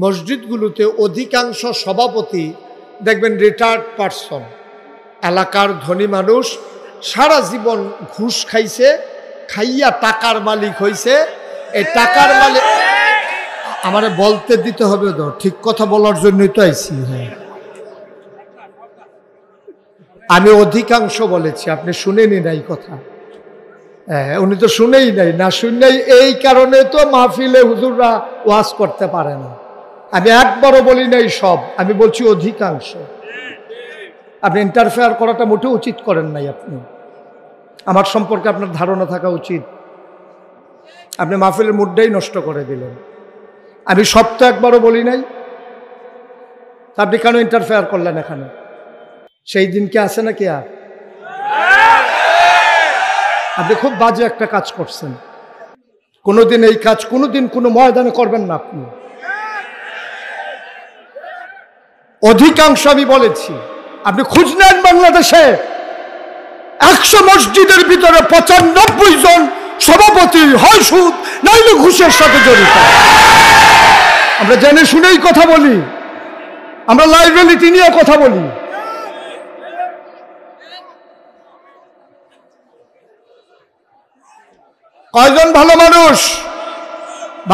মসজিদগুলোতে অধিকাংশ সভাপতি দেখবেন রিটায়ার্ড পারসন, এলাকার ধনী মানুষ, সারা জীবন ঘুষ খাইছে, খাইয়া টাকার মালিক হইছে। এই টাকার মালিক আমারে বলতে দিতে হবে তো, ঠিক কথা বলার জন্যই তো আইছি। হ্যাঁ, আমি অধিকাংশ বলেছি, আপনি শুনেনি নাই কথা। হ্যাঁ, উনি তো শুনেই নাই, না শুনেই এই কারণে তো মাহফিলে হুজুররা ওয়াজ করতে পারে না। আমি একবারও বলি নাই সব, আমি বলছি অধিকাংশ। আপনি ইন্টারফেয়ার করাটা মোটেও উচিত করেন নাই। আপনি আমার সম্পর্কে আপনার ধারণা থাকা উচিত। আপনি মাহফিলের মুডটাই নষ্ট করে দিলেন। আমি সব তো একবারও বলি নাই, আপনি কেন ইন্টারফেয়ার করলেন এখানে? সেই দিন কি আছে নাকি? আর আপনি খুব বাজে একটা কাজ করছেন। কোনোদিন এই কাজ কোনোদিন কোনো ময়দানে করবেন না আপনি। অধিকাংশ আমি বলেছি, আপনি খুঁজ নেন বাংলাদেশে 100 মসজিদের ভিতরে 95 জন সভাপতি হয় সুদ নাইলে ঘুষের সাথে জড়িত। আমরা জেনে শুনেই কথা বলি, আমরা লাইবিলিটি নিয়ে কথা বলি। কয়জন ভালো মানুষ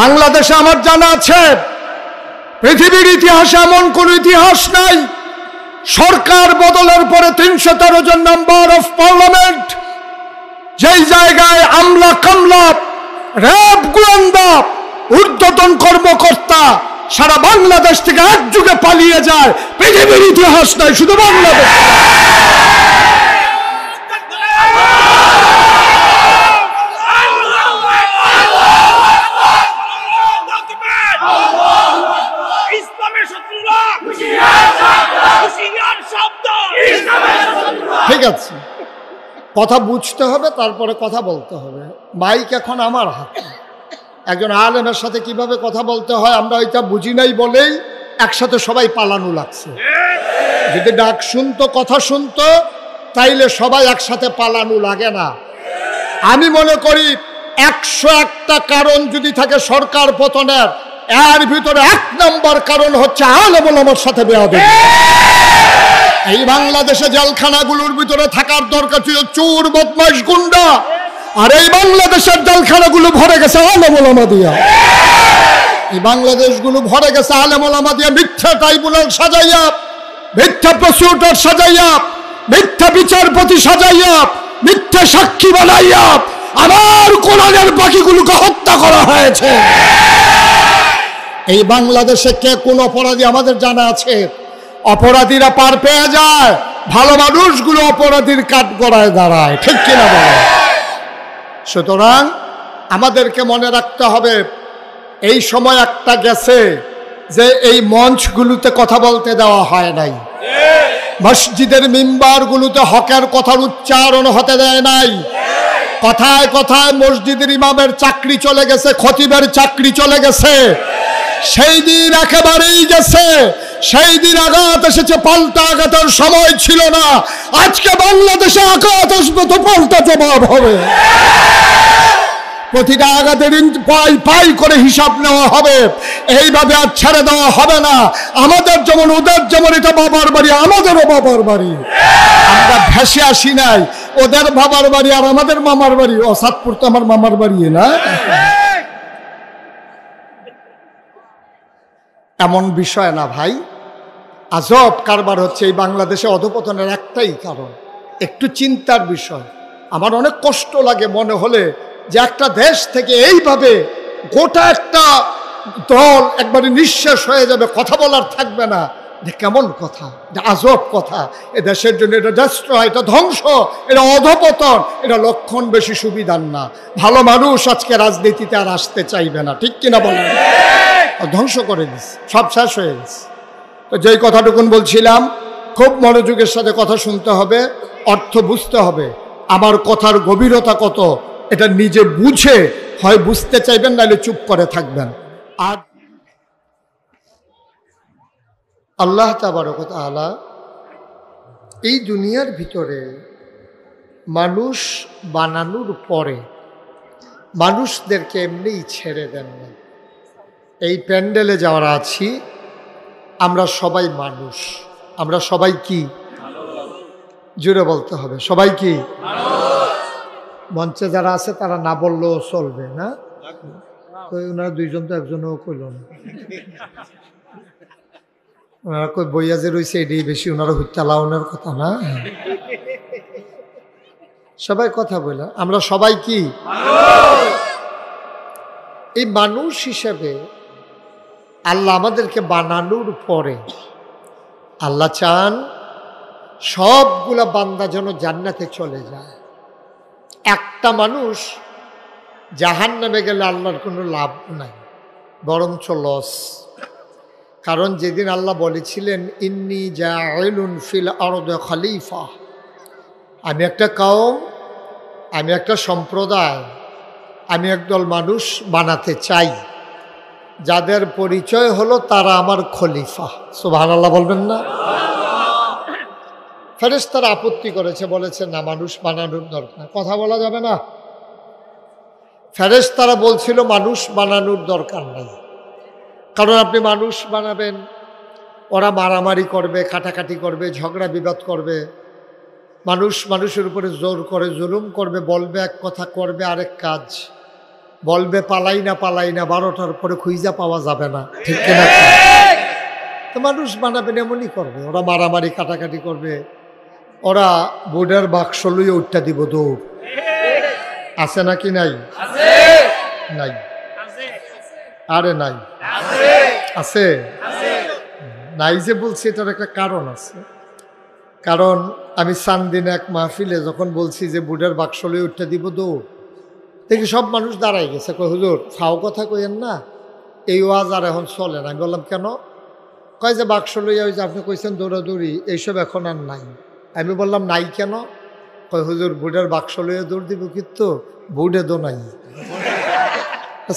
বাংলাদেশে আমার জানা আছে? পৃথিবীর ইতিহাসে এমন কোন ইতিহাস নাই সরকার বদলের পরে 313 জন মেম্বার অফ পার্লামেন্ট, যেই জায়গায় আমলা কামলা র্যাব গোয়েন্দা ঊর্ধ্বতন কর্মকর্তা সারা বাংলাদেশ থেকে একযুগে পালিয়ে যায়, পৃথিবীর ইতিহাস নাই, শুধু বাংলাদেশ। ঠিক আছে, কথা বুঝতে হবে, তারপরে কথা বলতে হবে। মাইক এখন আমার হাতে। একজন আলেমের সাথে কিভাবে কথা বলতে হয় আমরা ওইটা বুঝি নাই বলেই একসাথে সবাই পালানো লাগছে। যদি ডাক শুনতো, কথা শুনতো, তাইলে সবাই একসাথে পালানো লাগে না। আমি মনে করি 101টা কারণ যদি থাকে সরকার পতনের, এর ভিতরে 1 নম্বর কারণ হচ্ছে আলেম ওলামার সাথে বেয়াদবি। এই বাংলাদেশে জেলখানাগুলোর ভিতরে থাকার দরকার ছিল চোর, বদমাইশ, গুন্ডা, আর এই বাংলাদেশের জেলখানাগুলো ভরে গেছে আলেম ওলামা দিয়া। এই বাংলাদেশগুলো ভরে গেছে আলেম ওলামা দিয়া, মিথ্যা ট্রাইব্যুনাল সাজাইয়া, মিথ্যা প্রসিকিউটর সাজাইয়া, মিথ্যা বিচারপতি সাজাইয়া, মিথ্যা সাক্ষী বানাইয়া আমার কোরআনের বাকিগুলোকে হত্যা করা হয়েছে। এই বাংলাদেশে কে কোন অপরাধী আমাদের জানা আছে? অপরাধীরা পার পেয়ে যায়, ভালো মানুষগুলো অপরাধীর কাঠগড়ায় দাঁড়ায়, ঠিক কিনা বলে? সুতরাং আমাদেরকে মনে রাখতে হবে, এই সময় একটা গেছে যে এই মঞ্চগুলোতে কথা বলতে দেওয়া হয় নাই, মসজিদের মিম্বারগুলোতে হকের কথার উচ্চারণ হতে দেয় নাই। কথায় কথায় মসজিদের ইমামের চাকরি চলে গেছে, খতিবের চাকরি চলে গেছে। সেই দিন একেবারেই গেছে। সেই দিন আঘাত এসেছে, পাল্টা আঘাতের সময় ছিল না। আজকে বাংলাদেশে আঘাত আসবে তো পাল্টা জবাব হবে। প্রতিটা আঘাতের পাই পাই করে হিসাব নেওয়া হবে। এইভাবে আর ছেড়ে দেওয়া হবে না। আমাদের যেমন ওদের যেমন এটা বাবার বাড়ি, আমাদেরও বাবার বাড়ি। আমরা ভেসে আসি নাই, ওদের বাবার বাড়ি আর আমাদের মামার বাড়ি। ও সাতপুর তো আমার মামার বাড়ি না? এমন বিষয় না ভাই, আজব কারবার হচ্ছে এই বাংলাদেশে। অধপতনের একটাই কারণ, একটু চিন্তার বিষয়। আমার অনেক কষ্ট লাগে মনে হলে যে একটা দেশ থেকে এইভাবে গোটা একটা দল একবারে নিঃশেষ হয়ে যাবে, কথা বলার থাকবে না। কেমন কথা, আজব কথা। এ দেশের জন্য এটা দেশদ্রোহ, এটা ধ্বংস, এটা অধপতন, এটা লক্ষণ বেশি সুবিধার না। ভালো মানুষ আজকে রাজনীতিতে আর আসতে চাইবে না, ঠিক কিনা বলেন? ধ্বংস করে দিচ্ছে, সব শেষ হয়ে গেছে। তো যেই কথাটুকুন বলছিলাম, খুব মনোযোগের সাথে কথা শুনতে হবে, অর্থ বুঝতে হবে। আমার কথার গভীরতা কত এটা নিজে বুঝে হয় বুঝতে চাইবেন, নাহলে চুপ করে থাকবেন। আর আল্লাহ তাবারক ওয়া তাআলা এই দুনিয়ার ভিতরে মানুষ বানানোর পরে মানুষদেরকে এমনিই ছেড়ে দেন না। এই প্যান্ডেলে যারা আছি আমরা সবাই মানুষ। আমরা সবাই কি? জোরে বলতে হবে, সবাই কি? মঞ্চে যারা আছে তারা না বললেও চলবে না? ওনারা দুইজন তো একজনও কইল না। ওনারা কই বইয়া যে রয়েছে এটাই বেশি, ওনারা হুত্তালাউনের কথা না। সবাই কথা বলে, আমরা সবাই কি? এই মানুষ হিসেবে আল্লাহ আমাদেরকে বানানোর পরে আল্লাহ চান সবগুলা বান্দা যেন জান্নাতে চলে যায়। একটা মানুষ জাহান্নামে গেলে আল্লাহর কোনো লাভ নাই, বরঞ্চ লস। কারণ যেদিন আল্লাহ বলেছিলেন ইন্নী জাইলুন ফিল আরদি খলিফা, আমি একটা কওম, আমি একটা সম্প্রদায়, আমি একদল মানুষ বানাতে চাই যাদের পরিচয় হলো তারা আমার খলিফা। সুবহানাল্লাহ বলবেন না? ফেরেশতারা আপত্তি করেছে, বলেছে না, মানুষ বানানোর দরকার, কথা বলা যাবে না। ফেরেশতারা বলছিল মানুষ বানানোর দরকার নাই, কারণ আপনি মানুষ বানাবেন, ওরা মারামারি করবে, কাটাকাটি করবে, ঝগড়া বিবাদ করবে, মানুষ মানুষের উপরে জোর করে জুলুম করবে, বলবে এক কথা করবে আরেক কাজ, বলবে পালাই না 12টার পরে খুঁজা পাওয়া যাবে না, ঠিক কিনা? তো মানুষ বানাবেন এমনই করবে, ওরা মারামারি কাটাকাটি করবে, ওরা বোর্ডের বাক্স লইয়ে উঠটা দিব দৌড়। আছে নাকি নাই? নাই? আরে নাই, আছে। নাই যে বলছি এটার একটা কারণ আছে। কারণ আমি সানদিনে এক মাহফিলে যখন বলছি যে বুডের বাক্স লইয়ে উঠতে দিব দৌড়, দেখি সব মানুষ দাঁড়াই গেছে, কই হুজুর ফাও কথা কইেন না, এই ওয়াজ আর এখন চলে না। আমি বললাম কেন? কয় যে বাক্স লইয়া ওই যে আপনি কইছেন দৌড়াদৌড়ি এইসব এখন আর নাই। আমি বললাম নাই কেন? কয় হুজুর বুডের বাক্স লইয়া দৌড় দিব, কিন্তু বুডে দো নাই।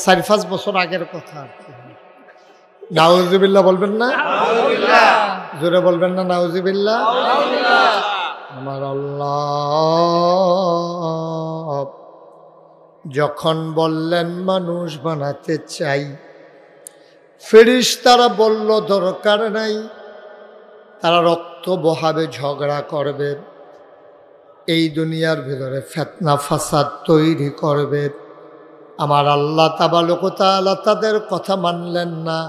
4-5 বছর আগের কথা আর কি। নাউজুবিল্লাহ বলবেন না? জোরে বলবেন না নাউজুবিল্লাহ? আমার আল্লাহ যখন বললেন মানুষ বানাতে চাই, ফেরেশতারা বলল দরকার নাই, তারা রক্ত বহাবে, ঝগড়া করবে, এই দুনিয়ার ভিতরে ফিতনা ফাসাদ তৈরি করবে। আমার আল্লাহ তাবারক ওয়া তাআলা তাদের কথা মানলেন না,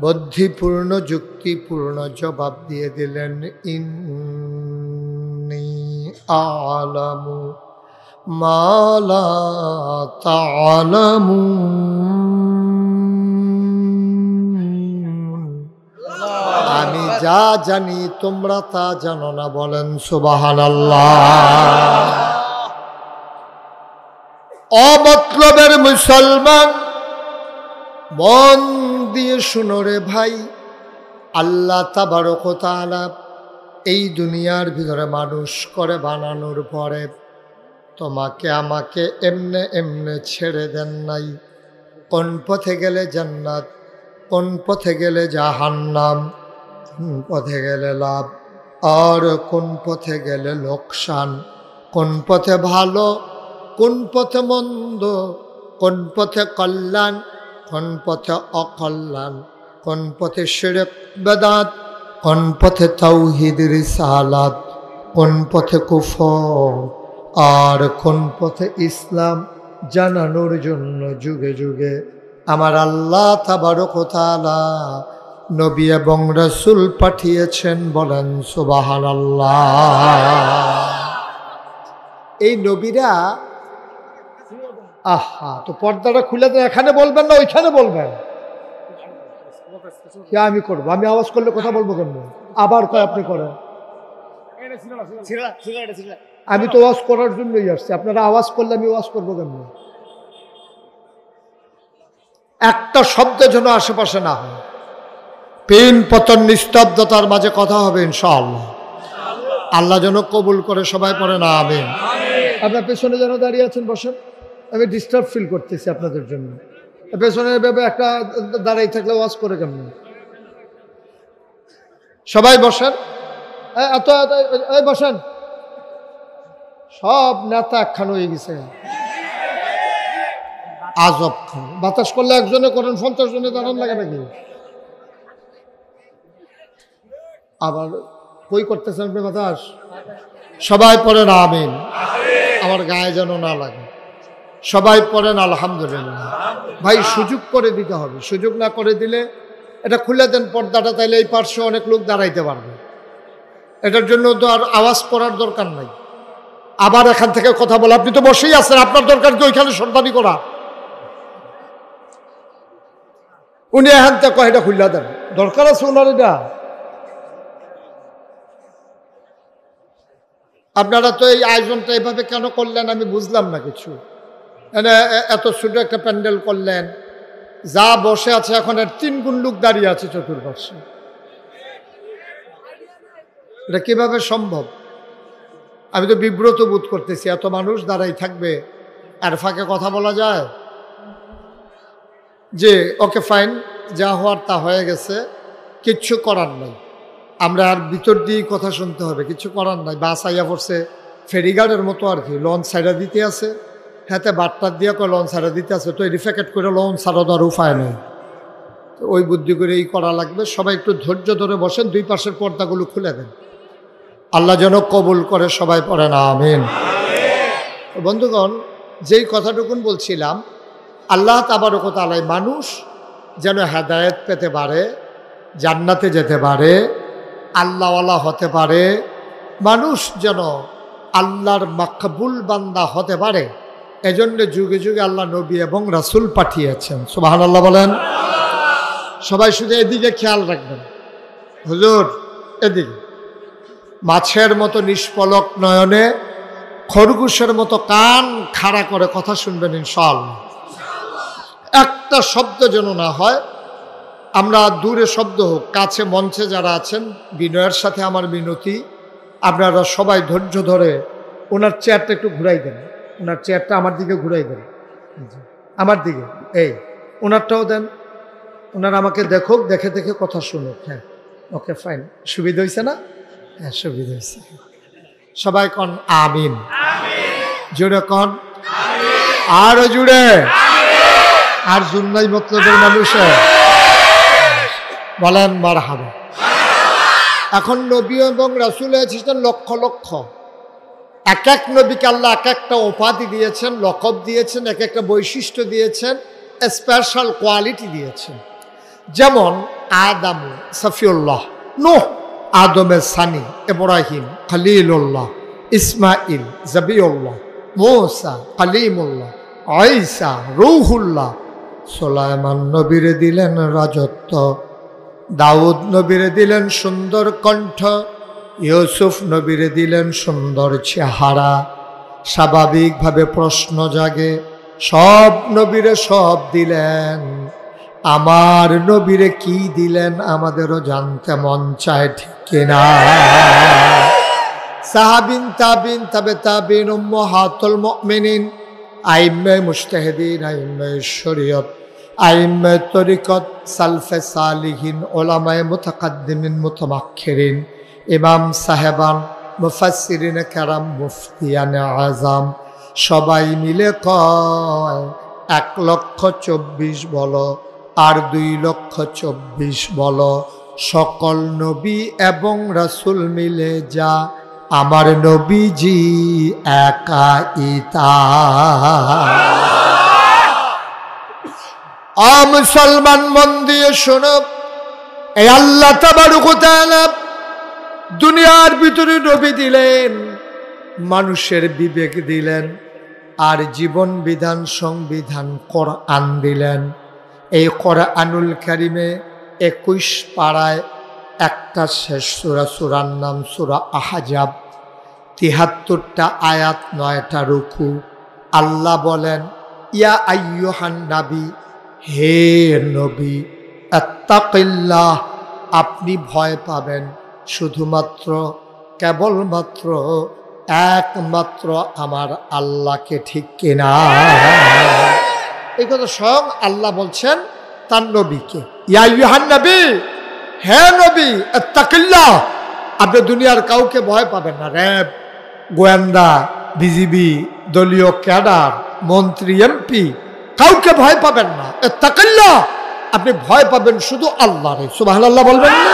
বুদ্ধিপূর্ণ যুক্তিপূর্ণ জবাব দিয়ে দিলেন ইন্নী আ'লামু মা লা তা'লামুন, আমি যা জানি তোমরা তা জানো না। বলেন সুবহানাল্লাহ। অমতলবের মুসলমান মন দিয়ে শুনো রে ভাই, আল্লাহ তাবারক ওয়া তাআলা এই দুনিয়ার ভিতরে মানুষ করে বানানোর পরে তোমাকে আমাকে এমনে এমনে ছেড়ে দেন নাই। কোন পথে গেলে জান্নাত, কোন পথে গেলে জাহান্নাম, কোন পথে গেলে লাভ আর কোন পথে গেলে লোকসান, কোন পথে ভালো, কোন পথে মন্দ, কোন পথে কল্যাণ, কোন পথে অকল্যাণ, কোন পথে শিরক বেদাত, কোন পথে তাওহীদ রিসালাত, কোন পথে কুফর আর কোন পথে ইসলাম জানানোর জন্য যুগে যুগে আমার আল্লাহ তাবারক ওয়া তাআলা নবী এবং রাসূল পাঠিয়েছেন। বলেন সুবহানাল্লাহ। এই নবীরা আহা, তো পর্দাটা খুলে দেন, এখানে বলবেন না ওইখানে বলবেন? কে আমি করবো? আমি আওয়াজ করলে কথা বলবো কেন? আবার কয় আপনি করেন। আমি তো ওয়াজ করার জন্যই আসছি, আপনারা আওয়াজ করলে আমি ওয়াজ করবো কেন? একটা শব্দ যেন আশেপাশে না হয়, পিন পতন নিস্তব্ধতার মাঝে কথা হবে ইনশাআল্লাহ। আল্লাহ যেন কবুল করে, সবাই পড়ে না আমিন। আপনার পেছনে যেন দাঁড়িয়ে আছেন, বসেন, আমি ডিস্টার্ব ফিল করতেছি আপনাদের জন্য। পেছনে ভেবে একটা দাঁড়াই থাকলে ওয়াজ করে কেমন? সবাই বসেন, বসেন। সব নেতা একখান হয়ে গেছে, আজব খান। বাতাস করলে একজনে করেন, 50 জনে দাঁড়ান লাগে নাকি? আবার কই করতেছেন আপনি বাতাস? সবাই পড়েন আমিন, আমার গায়ে যেন না লাগে। সবাই পড়েন আলহামদুলিল্লাহ। ভাই সুযোগ করে দিতে হবে, সুযোগ না করে দিলে, এটা খুলে দেন পর্দাটা, তাইলে এই পার্শ্বে অনেক লোক দাঁড়াইতে পারবে। এটার জন্য তো আর আওয়াজ করার দরকার নাই। আবার এখান থেকে কথা বলে, আপনি তো বসেই আছেন, আপনার দরকার কি ওইখানে সর্দানি করা? উনি এখান থেকে এটা খুলে দেন, দরকার আছে ওনার এটা? আপনারা তো এই আয়োজনটা এভাবে কেন করলেন আমি বুঝলাম না কিছু। এত ছোট একটা প্যান্ডেল করলেন, যা বসে আছে এখন এর 3 গুণ লোক দাঁড়িয়ে আছে চতুর্পার্শ্বে। এটা কিভাবে সম্ভব? আমি তো বিব্রত বোধ করতেছি, এত মানুষ দাঁড়াই থাকবে, আর ফাঁকে কথা বলা যায়? যে ওকে ফাইন, যা হওয়ার তা হয়ে গেছে, কিচ্ছু করার নাই, আমরা আর ভিতর দিয়েই কথা শুনতে হবে, কিছু করার নাই। বাস আইয়া পড়ছে ফেরিঘাটের মতো আর কি, লঞ্চ সাইডা দিতে আছে, হাতে বাট্টার দিয়ে লঞ্চ সাইডা দিতে আছে, তো রিফেক্ট করে লঞ্চ ছাড়া দেওয়ার উপায় নেই। ওই বুদ্ধি করে এই করা লাগবে। সবাই একটু ধৈর্য ধরে বসেন, 2 পাশের পর্দাগুলো খুলে দেন, আল্লাহ যেন কবুল করে। সবাই পড়েন আমিন। বন্ধুগণ, যেই কথাটুকুন বলছিলাম, আল্লাহ তাবারক ওয়া তাআলা মানুষ যেন হেদায়েত পেতে পারে, জান্নাতে যেতে পারে, আল্লাহওয়ালা হতে পারে, মানুষ যেন আল্লাহর মাকবুল বান্দা হতে পারে, এজন্য যুগে যুগে আল্লাহ নবী এবং রাসূল পাঠিয়েছেন। সুবহানাল্লাহ বলেন। সবাই শুধু এদিকে খেয়াল রাখবেন, হুজুর এদিকে। মাছের মতো নিষ্পলক নয়নে, খরগোশের মতো কান খাড়া করে কথা শুনবেন ইনশাআল্লাহ। একটা শব্দ যেন না হয়, আমরা দূরে শব্দ হোক, কাছে মঞ্চে যারা আছেন, বিনয়ের সাথে আমার মিনতি, আপনারা সবাই ধৈর্য ধরে ওনার চেয়ারটা একটু ঘুরাই দেন, ওনার চেয়ারটা আমার দিকে ঘুরাই দেন, আমার দিকে, এই ওনারটাও দেন, ওনার আমাকে দেখুক, দেখে দেখে কথা শুনুক। হ্যাঁ, ওকে ফাইন, সুবিধা হয়েছে না? হ্যাঁ সুবিধা হয়েছে। সবাই কন আমিন, জুড়ে কন আরো জুড়ে, আর জুন্নাই মতলবের মানুষে বলেন মারহাবা। এখন নবী এবং রাসূল এসেছেন লক্ষ লক্ষ, এক এক নবীকে আল্লাহ এক একটা উপাধি দিয়েছেন, লকব দিয়েছেন, এক একটা বৈশিষ্ট্য দিয়েছেন, স্পেশাল কোয়ালিটি দিয়েছেন। যেমন আদম সফিউল্লাহ, নূহ আদমের সানি, ইব্রাহিম খলিলুল্লাহ, ইসমাইল জবিউল্লাহ, মূসা কালিমুল্লাহ, ঈসা রূহুল্লাহ, সুলাইমান নবীরে দিলেন রাজত্ব, দাউদ নবীরে দিলেন সুন্দর কণ্ঠ, ইউসুফ নবীরে দিলেন সুন্দর চেহারা। স্বাভাবিকভাবে প্রশ্ন জাগে, সব নবীরে সব দিলেন, আমার নবীরে কি দিলেন আমাদেরও জানতে মন চায়, ঠিক কিনা? সাহাবিন, তাবিন, তাবে তাবিন, উম্মাহাতুল মুমিনিন, আইম্মে মুজতাহিদিন, আইম্মে শরীয়ত, আইম্মে তরিকত, সালফে সালিহিন, উলামায়ে মুতাকাদ্দিমিন, মুতামাক্খিরিন, ইমাম সাহেবান, মুফাসসিরিন কেরাম, মুফতিয়ান আযম, সবাই মিলে কয় 1,24,000 বলো আর 2,24,000 বলো, সকল নবী এবং রাসূল মিলে যা আমার নবীজি একাইতা। মুসলমান মন দিয়ে শোনো, এই আল্লাহ তাবারক ওয়া তাআলা দুনিয়ার ভিতরে নবী দিলেন, মানুষের বিবেক দিলেন, আর জীবন বিধান সংবিধান কোরআন দিলেন। এই কোরআনুল কারিমে 21 পারায় একটা শেষ সূরা, সূরার নাম সূরা আহজাব, 73টা আয়াত, 9টা রুকু। আল্লাহ বলেন, ইয়া আইয়ুহান নাবী, হে নবী, আত্তাকিল্লাহ, আপনি ভয় পাবেন শুধুমাত্র, কেবলমাত্র, একমাত্র আমার আল্লাহকে, ঠিক কিনা? এই কথা স্বয়ং আল্লাহ বলছেন তার নবীকে, ইয়া আইয়ুহান নবী, হে নবী, আত্তাকিল্লাহ, আপনি দুনিয়ার কাউকে ভয় পাবেন না। র্যাব, গোয়েন্দা, বিজিবি, দলীয় ক্যাডার, মন্ত্রী, এমপি, কাউকে ভয় পাবেন না। ইত্তাকিল্লাহ, আপনি ভয় পাবেন শুধু আল্লাহরে। সুবহানাল্লাহ বলবেন না?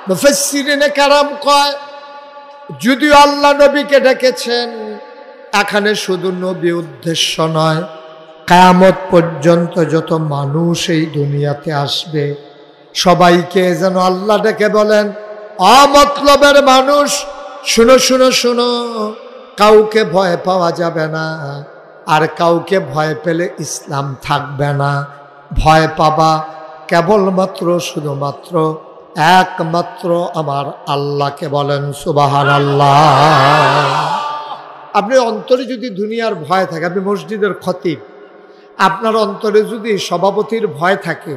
মুফাসসিরিনে কেরাম কয়, যদিও আল্লাহ নবীকে ডেকেছেন, এখানে শুধু নবী উদ্দেশ্য নয়, কিয়ামত পর্যন্ত যত মানুষ এই দুনিয়াতে আসবে সবাইকে যেন আল্লাহ ডেকে বলেন, অমতলবের মানুষ শুনো শুনো শুনো, কাউকে ভয় পাওয়া যাবে না, আর কাউকে ভয় পেলে ইসলাম থাকবে না। ভয় পাবা কেবলমাত্র শুধুমাত্র একমাত্র আমার আল্লাহকে। বলেন সুবহানাল্লাহ। আপনি অন্তরে যদি দুনিয়ার ভয় থাকে, আপনি মসজিদের খতিব, আপনার অন্তরে যদি সভাপতির ভয় থাকে,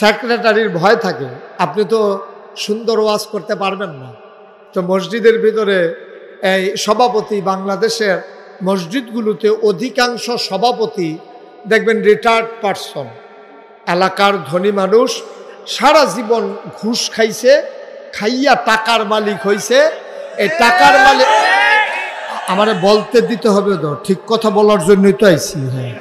সেক্রেটারির ভয় থাকে, আপনি তো সুন্দর ওয়াজ করতে পারবেন না। তো মসজিদের ভিতরে এই সভাপতি, বাংলাদেশের মসজিদগুলোতে অধিকাংশ সভাপতি দেখবেন রিটায়ার্ড পারসন, এলাকার ধনী মানুষ, সারা জীবন ঘুষ খাইছে, খাইয়া টাকার মালিক হইছে। এই টাকার মালিক আমারে বলতে দিতে হবে তো, ঠিক কথা বলার জন্যই তো আইছি। হ্যাঁ,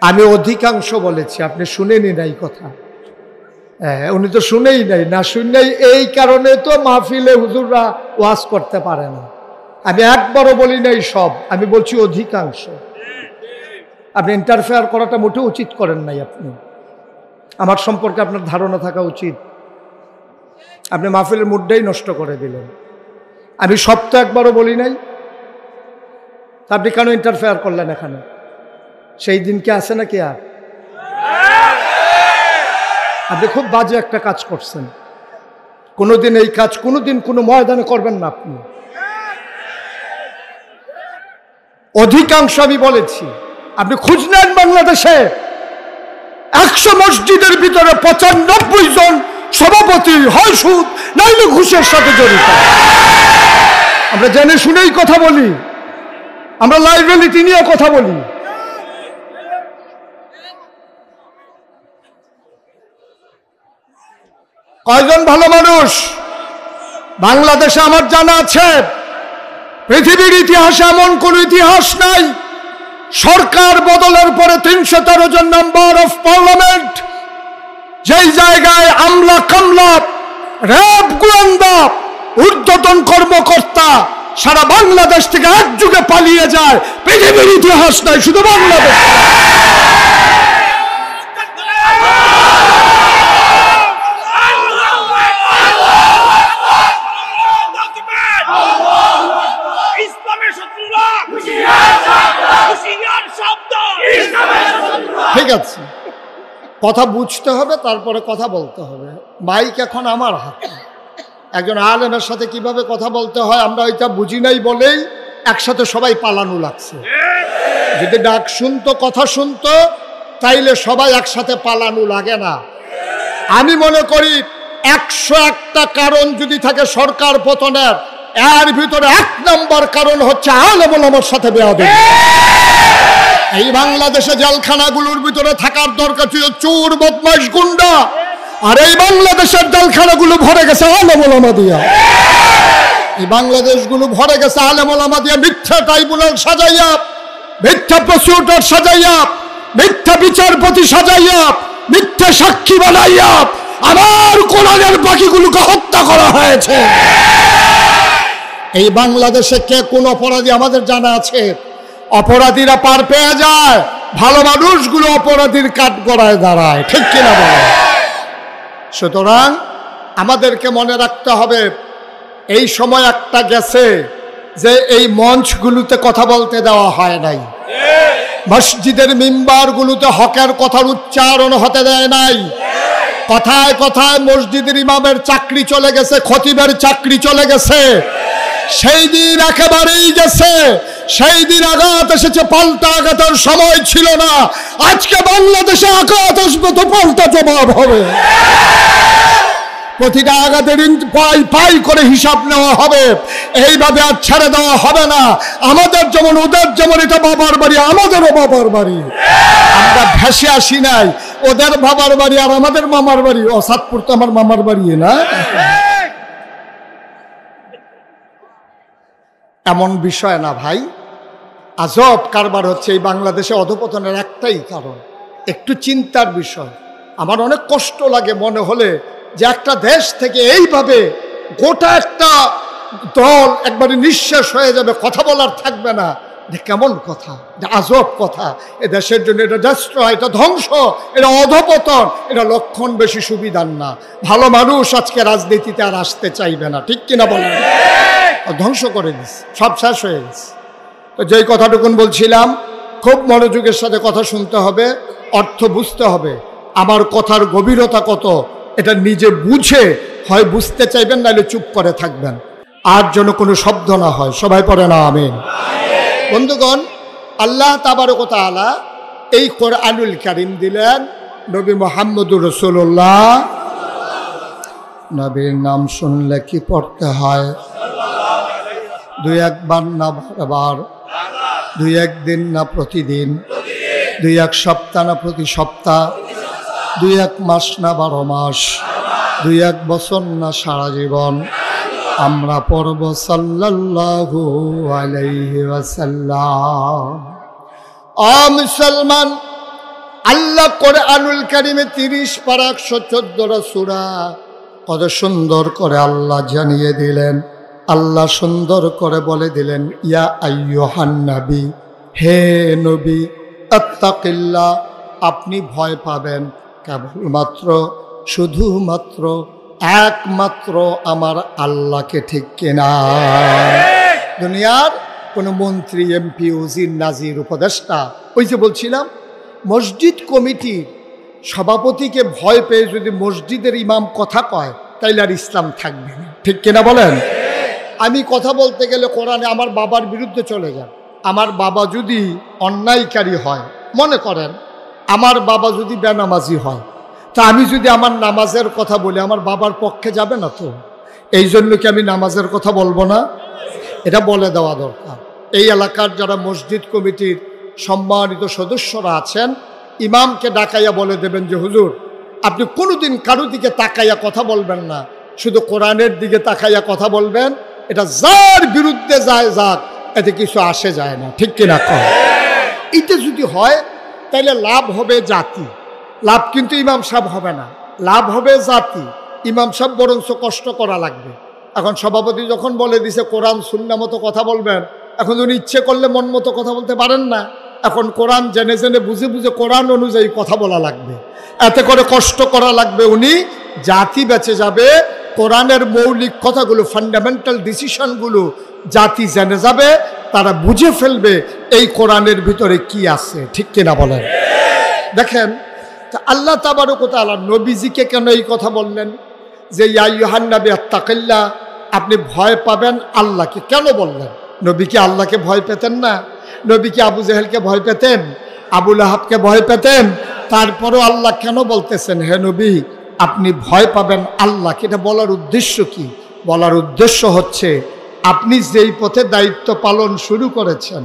আমি অধিকাংশ বলেছি, আপনি শুনেনি নাই কথা। হ্যাঁ, উনি তো শুনেই নাই, না শুনেই এই কারণে তো মাহফিলে হুজুররা ওয়াজ করতে পারে না। আমি একবারও বলি নাই সব, আমি বলছি অধিকাংশ। আপনি ইন্টারফেয়ার করাটা মোটেও উচিত করেন নাই। আপনি আমার সম্পর্কে আপনার ধারণা থাকা উচিত। আপনি মাহফিলের মুডটাই নষ্ট করে দিলেন। আমি সব তো একবারও বলি নাই, আপনি কেন ইন্টারফেয়ার করলেন এখানে? সেই দিন কি আছে নাকি? আর আপনি খুব বাজে একটা কাজ করছেন। কোনোদিন এই কাজ কোনোদিন কোনো ময়দানে করবেন না আপনি। অধিকাংশ আমি বলেছি, আপনি খুঁজ নেন বাংলাদেশে 100 মসজিদের ভিতরে 95 জন সভাপতি হয় সুদ নাইলে ঘুষের সাথে জড়িত। আমরা জেনে শুনেই কথা বলি, আমরা লাইবিলিটি নিয়ে কথা বলি। কয়জন ভালো মানুষ বাংলাদেশে আমার জানা আছে? পৃথিবীর ইতিহাসে এমন কোন ইতিহাস নাই সরকার বদলের পরে 313 জন মেম্বার অফ পার্লামেন্ট, যেই জায়গায় আমলা কামলা, র্যাব, গোয়েন্দা, ঊর্ধ্বতন কর্মকর্তা সারা বাংলাদেশ থেকে একযুগে পালিয়ে যায়, পৃথিবীর ইতিহাস নাই, শুধু বাংলাদেশ। ঠিক আছে, কথা বুঝতে হবে, তারপরে কথা বলতে হবে। মাইক এখন আমার হাতে। একজন আলেমের সাথে কিভাবে কথা বলতে হয় আমরা ওইটা বুঝি নাই বলেই একসাথে সবাই পালানো লাগছে। যদি ডাক শুনতো, কথা শুনতো, তাইলে সবাই একসাথে পালানো লাগে না। আমি মনে করি 101টা কারণ যদি থাকে সরকার পতনের, এর ভিতরে 1 নম্বর কারণ হচ্ছে আলেম ওলামার সাথে বেয়াদবি। এই বাংলাদেশে জেলখানাগুলোর ভিতরে থাকার দরকার ছিল চোর, বদমাশ, গুন্ডা, আর এই বাংলাদেশের জেলখানাগুলো ভরে গেছে আলেম ওলামা দিয়া। এই বাংলাদেশগুলো ভরে গেছে আলেম ওলামা দিয়া, মিথ্যা ট্রাইব্যুনাল সাজাইয়া, মিথ্যা প্রসিকিউটর সাজাইয়া, মিথ্যা বিচারপতি সাজাইয়া, মিথ্যা সাক্ষী বানাইয়া আবার কোরআনের বাকিগুলোকে হত্যা করা হয়েছে। এই বাংলাদেশে কে কোন অপরাধী আমাদের জানা আছে? অপরাধীরা পার পেয়ে যায়, ভালো মানুষগুলো অপরাধীর কাঠগড়ায় দাঁড়ায়। ঠিক কিনা বলে? সুতরাং আমাদেরকে মনে রাখতে হবে, এই সময় একটা গেছে যে এই মঞ্চগুলোতে কথা বলতে দেওয়া হয় নাই, মসজিদের মিম্বারগুলোতে হকের কথার উচ্চারণ হতে দেয় নাই। কথায় কথায় মসজিদের ইমামের চাকরি চলে গেছে, খতিবের চাকরি চলে গেছে। সেই দিন একেবারেই গেছে। সেই দিন আঘাত এসেছে, পাল্টা আঘাতের সময় ছিল না। আজকে বাংলাদেশে আঘাত আসবে তো পাল্টা জবাব হবে। প্রতিটা আঘাতের পাই পাই করে হিসাব নেওয়া হবে। এইভাবে আর ছেড়ে দেওয়া হবে না। আমাদের যেমন ওদের যেমন এটা বাবার বাড়ি, আমাদেরও বাবার বাড়ি। আমরা ভেসে আসি নাই, ওদের বাবার বাড়ি আর আমাদের মামার বাড়ি। অসাদপুর তো আমার মামার বাড়ি না। এমন বিষয় না ভাই। আজব কারবার হচ্ছে এই বাংলাদেশে অধপতনের একটাই কারণ, একটু চিন্তার বিষয়। আমার অনেক কষ্ট লাগে মনে হলে যে একটা দেশ থেকে এইভাবে গোটা একটা দল একবারে নিঃশেষ হয়ে যাবে, কথা বলার থাকবে না। কেমন কথা, আজব কথা। এ দেশের জন্য এটা ডেস্ট্রয়, এটা ধ্বংস, এটা অধপতন, এটা লক্ষণ বেশি সুবিধার না। ভালো মানুষ আজকে রাজনীতিতে আর আসতে চাইবে না, ঠিক কিনা বলেন? ধ্বংস করে দিস, সব শেষ হয়ে গেছে। তো যেই কথাটুকুন বলছিলাম, খুব মনোযোগের সাথে কথা শুনতে হবে, অর্থ বুঝতে হবে। আমার কথার গভীরতা কত এটা নিজে বুঝে হয় বুঝতে চাইবেন, নাহলে চুপ করে থাকবেন, আর যেন কোনো শব্দ না হয়। সবাই পড়ে না আমিন। বন্ধুগণ, আল্লাহ তাবারক ওয়া তাআলা এই কোরআনুল কারীম দিলেন নবী মুহাম্মদুর রাসূলুল্লাহ। নবীর নাম শুনলে কি পড়তে হয়? দুই একবার না বারবার, দুই একদিন না প্রতিদিন, দুই এক সপ্তাহ না প্রতি সপ্তাহ, দুই এক মাস না 12 মাস, দুই এক বছর না সারা জীবন আমরা পড়ব সাল্লাল্লাহু আলাইহি ওয়াসাল্লাম। মুসলমান, আল্লাহ কোরআনুল কারীমে 30 পারা 114 সূরা কত সুন্দর করে আল্লাহ জানিয়ে দিলেন। আল্লাহ সুন্দর করে বলে দিলেন, ইয়া আইয়ুহান নবী, হে নবী, আত্তাকিল্লাহ, আপনি ভয় পাবেন কেবলমাত্র, শুধুমাত্র, একমাত্র আমার আল্লাহকে, ঠিক কিনা? দুনিয়ার কোনো মন্ত্রী, এমপি, উজির, নাজির, উপদেষ্টা, ওই যে বলছিলাম মসজিদ কমিটির সভাপতিকে ভয় পেয়ে যদি মসজিদের ইমাম কথা কয়, তাইলে আর ইসলাম থাকবে না, ঠিক কিনা বলেন? আমি কথা বলতে গেলে কোরআনে আমার বাবার বিরুদ্ধে চলে যান। আমার বাবা যদি অন্যায়কারী হয়, মনে করেন আমার বাবা যদি বেনামাজি হয়, তা আমি যদি আমার নামাজের কথা বলি, আমার বাবার পক্ষে যাবে না তো? এই জন্য কি আমি নামাজের কথা বলবো না? এটা বলে দেওয়া দরকার। এই এলাকার যারা মসজিদ কমিটির সম্মানিত সদস্যরা আছেন, ইমামকে ডাকাইয়া বলে দেবেন যে হুজুর, আপনি কোনোদিন কারো দিকে তাকাইয়া কথা বলবেন না, শুধু কোরআনের দিকে তাকাইয়া কথা বলবেন। এটা যার বিরুদ্ধে যায় যাক, এতে কিছু আসে যায় না, ঠিক কিনা? এটা যদি হয় তাহলে লাভ হবে জাতি, লাভ কিন্তু ইমাম সাহেব হবে না, লাভ হবে জাতি। ইমাম সাহেব বরঞ্চ কষ্ট করা লাগবে। এখন সভাপতি যখন বলে দিছে কোরআন সুন্নাহ মতো কথা বলবেন, এখন উনি ইচ্ছে করলে মন মতো কথা বলতে পারেন না। এখন কোরআন জেনে জেনে বুঝে বুঝে কোরআন অনুযায়ী কথা বলা লাগবে, এতে করে কষ্ট করা লাগবে। উনি জাতি বেঁচে যাবে, কোরআনের মৌলিক কথাগুলো, ফান্ডামেন্টাল ডিসিশনগুলো জাতি জেনে যাবে, তারা বুঝে ফেলবে এই কোরআনের ভিতরে কি আছে, ঠিক কিনা বলেন? দেখেন, আল্লাহ তাবারক ওয়া তাআলা নবীজিকে কেন এই কথা বললেন যে ইয়া আইয়ুহান নবী আত্তাকিল্লাহ, আপনি ভয় পাবেন আল্লাহকে? কেন বললেন? নবী কি আল্লাহকে ভয় পেতেন না? নবী কি আবু জেহেলকে ভয় পেতেন? আবু লাহাবকে ভয় পেতেন? তারপরও আল্লাহ কেন বলতেছেন হে নবী আপনি ভয় পাবেন আল্লাহকে? এটা বলার উদ্দেশ্য কি? বলার উদ্দেশ্য হচ্ছে, আপনি যেই পথে দায়িত্ব পালন শুরু করেছেন,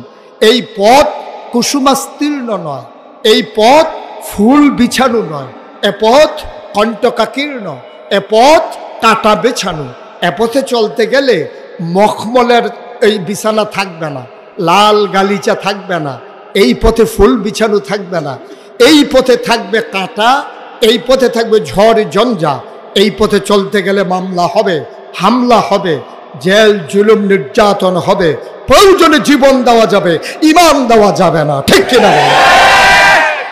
এই পথ কুসুমাস্তীর্ণ নয়, এই পথ ফুল বিছানো নয়, এ পথ কণ্টকাকীর্ণ, এ পথ কাটা বেছানো। এ পথে চলতে গেলে মখমলের এই বিছানা থাকবে না, লাল গালিচা থাকবে না, এই পথে ফুল বিছানো থাকবে না, এই পথে থাকবে কাঁটা, এই পথে থাকবে ঝড় ঝঞ্ঝা। এই পথে চলতে গেলে মামলা হবে, হামলা হবে, জেল জুলুম নির্যাতন হবে, প্রয়োজনে জীবন দেওয়া যাবে, ইমান দেওয়া যাবে না, ঠিক কিনা?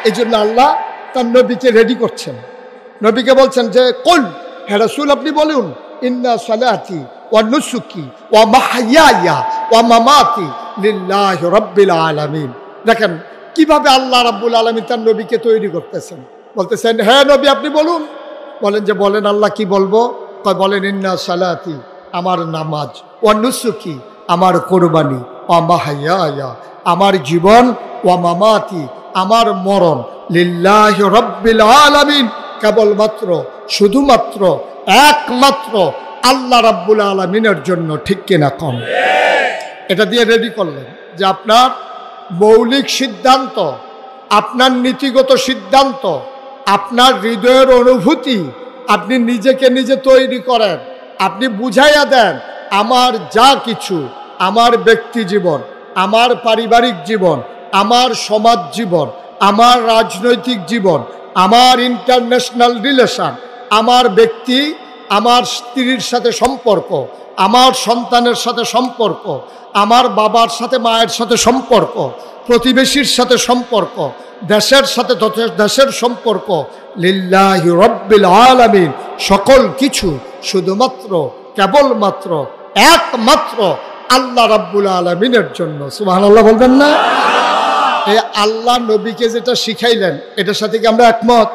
এই জন্য আল্লাহ তার নবীকে রেডি করছেন। নবীকে বলছেন যে কুল, হে রাসূল আপনি বলুন, ইন্না সালাতি ওয়া নুসুকি ওয়া মাহইয়ায়া ওয়া মামাতি লিল্লাহি রাব্বিল আলামিন। দেখেন কিভাবে আল্লাহ রাব্বুল আলামিন তার নবীকে তৈরি করতেছেন। বলতেছেন হে নবী আপনি বলুন। বলেন যে বলেন আল্লাহ কি বলবো? বলেন ইন্না সালাতি, আমার নামাজ, ওয়া নুসুকি, আমার কোরবানি, ওয়া মাহইয়ায়া, আমার জীবন, ওয়া মামাতি, আমার মরণ, লিল্লাহি রাব্বিল আলামিন, কেবলমাত্র, শুধুমাত্র, একমাত্র আল্লাহ রাব্বুল আলামিনের জন্য, ঠিক কিনা কম? এটা দিয়ে রেডি করলেন যে আপনার মৌলিক সিদ্ধান্ত, আপনার নীতিগত সিদ্ধান্ত, আপনার হৃদয়ের অনুভূতি আপনি নিজেকে নিজে তৈরি করেন। আপনি বুঝাইয়া দেন আমার যা কিছু, আমার ব্যক্তি জীবন, আমার পারিবারিক জীবন, আমার সমাজ জীবন, আমার রাজনৈতিক জীবন, আমার ইন্টারন্যাশনাল রিলেশন, আমার ব্যক্তি, আমার স্ত্রীর সাথে সম্পর্ক, আমার সন্তানের সাথে সম্পর্ক, আমার বাবার সাথে মায়ের সাথে সম্পর্ক, প্রতিবেশীর সাথে সম্পর্ক, দেশের সাথে দেশের সম্পর্ক, লিল্লাহি রব্বিল আলামিন, সকল কিছু শুধুমাত্র কেবলমাত্র একমাত্র আল্লাহ রাব্বুল আলামিনের জন্য। সুবহানাল্লাহ বলবেন না? এই আল্লাহ নবীকে যেটা শিখাইলেন এটার সাথে কি আমরা একমত?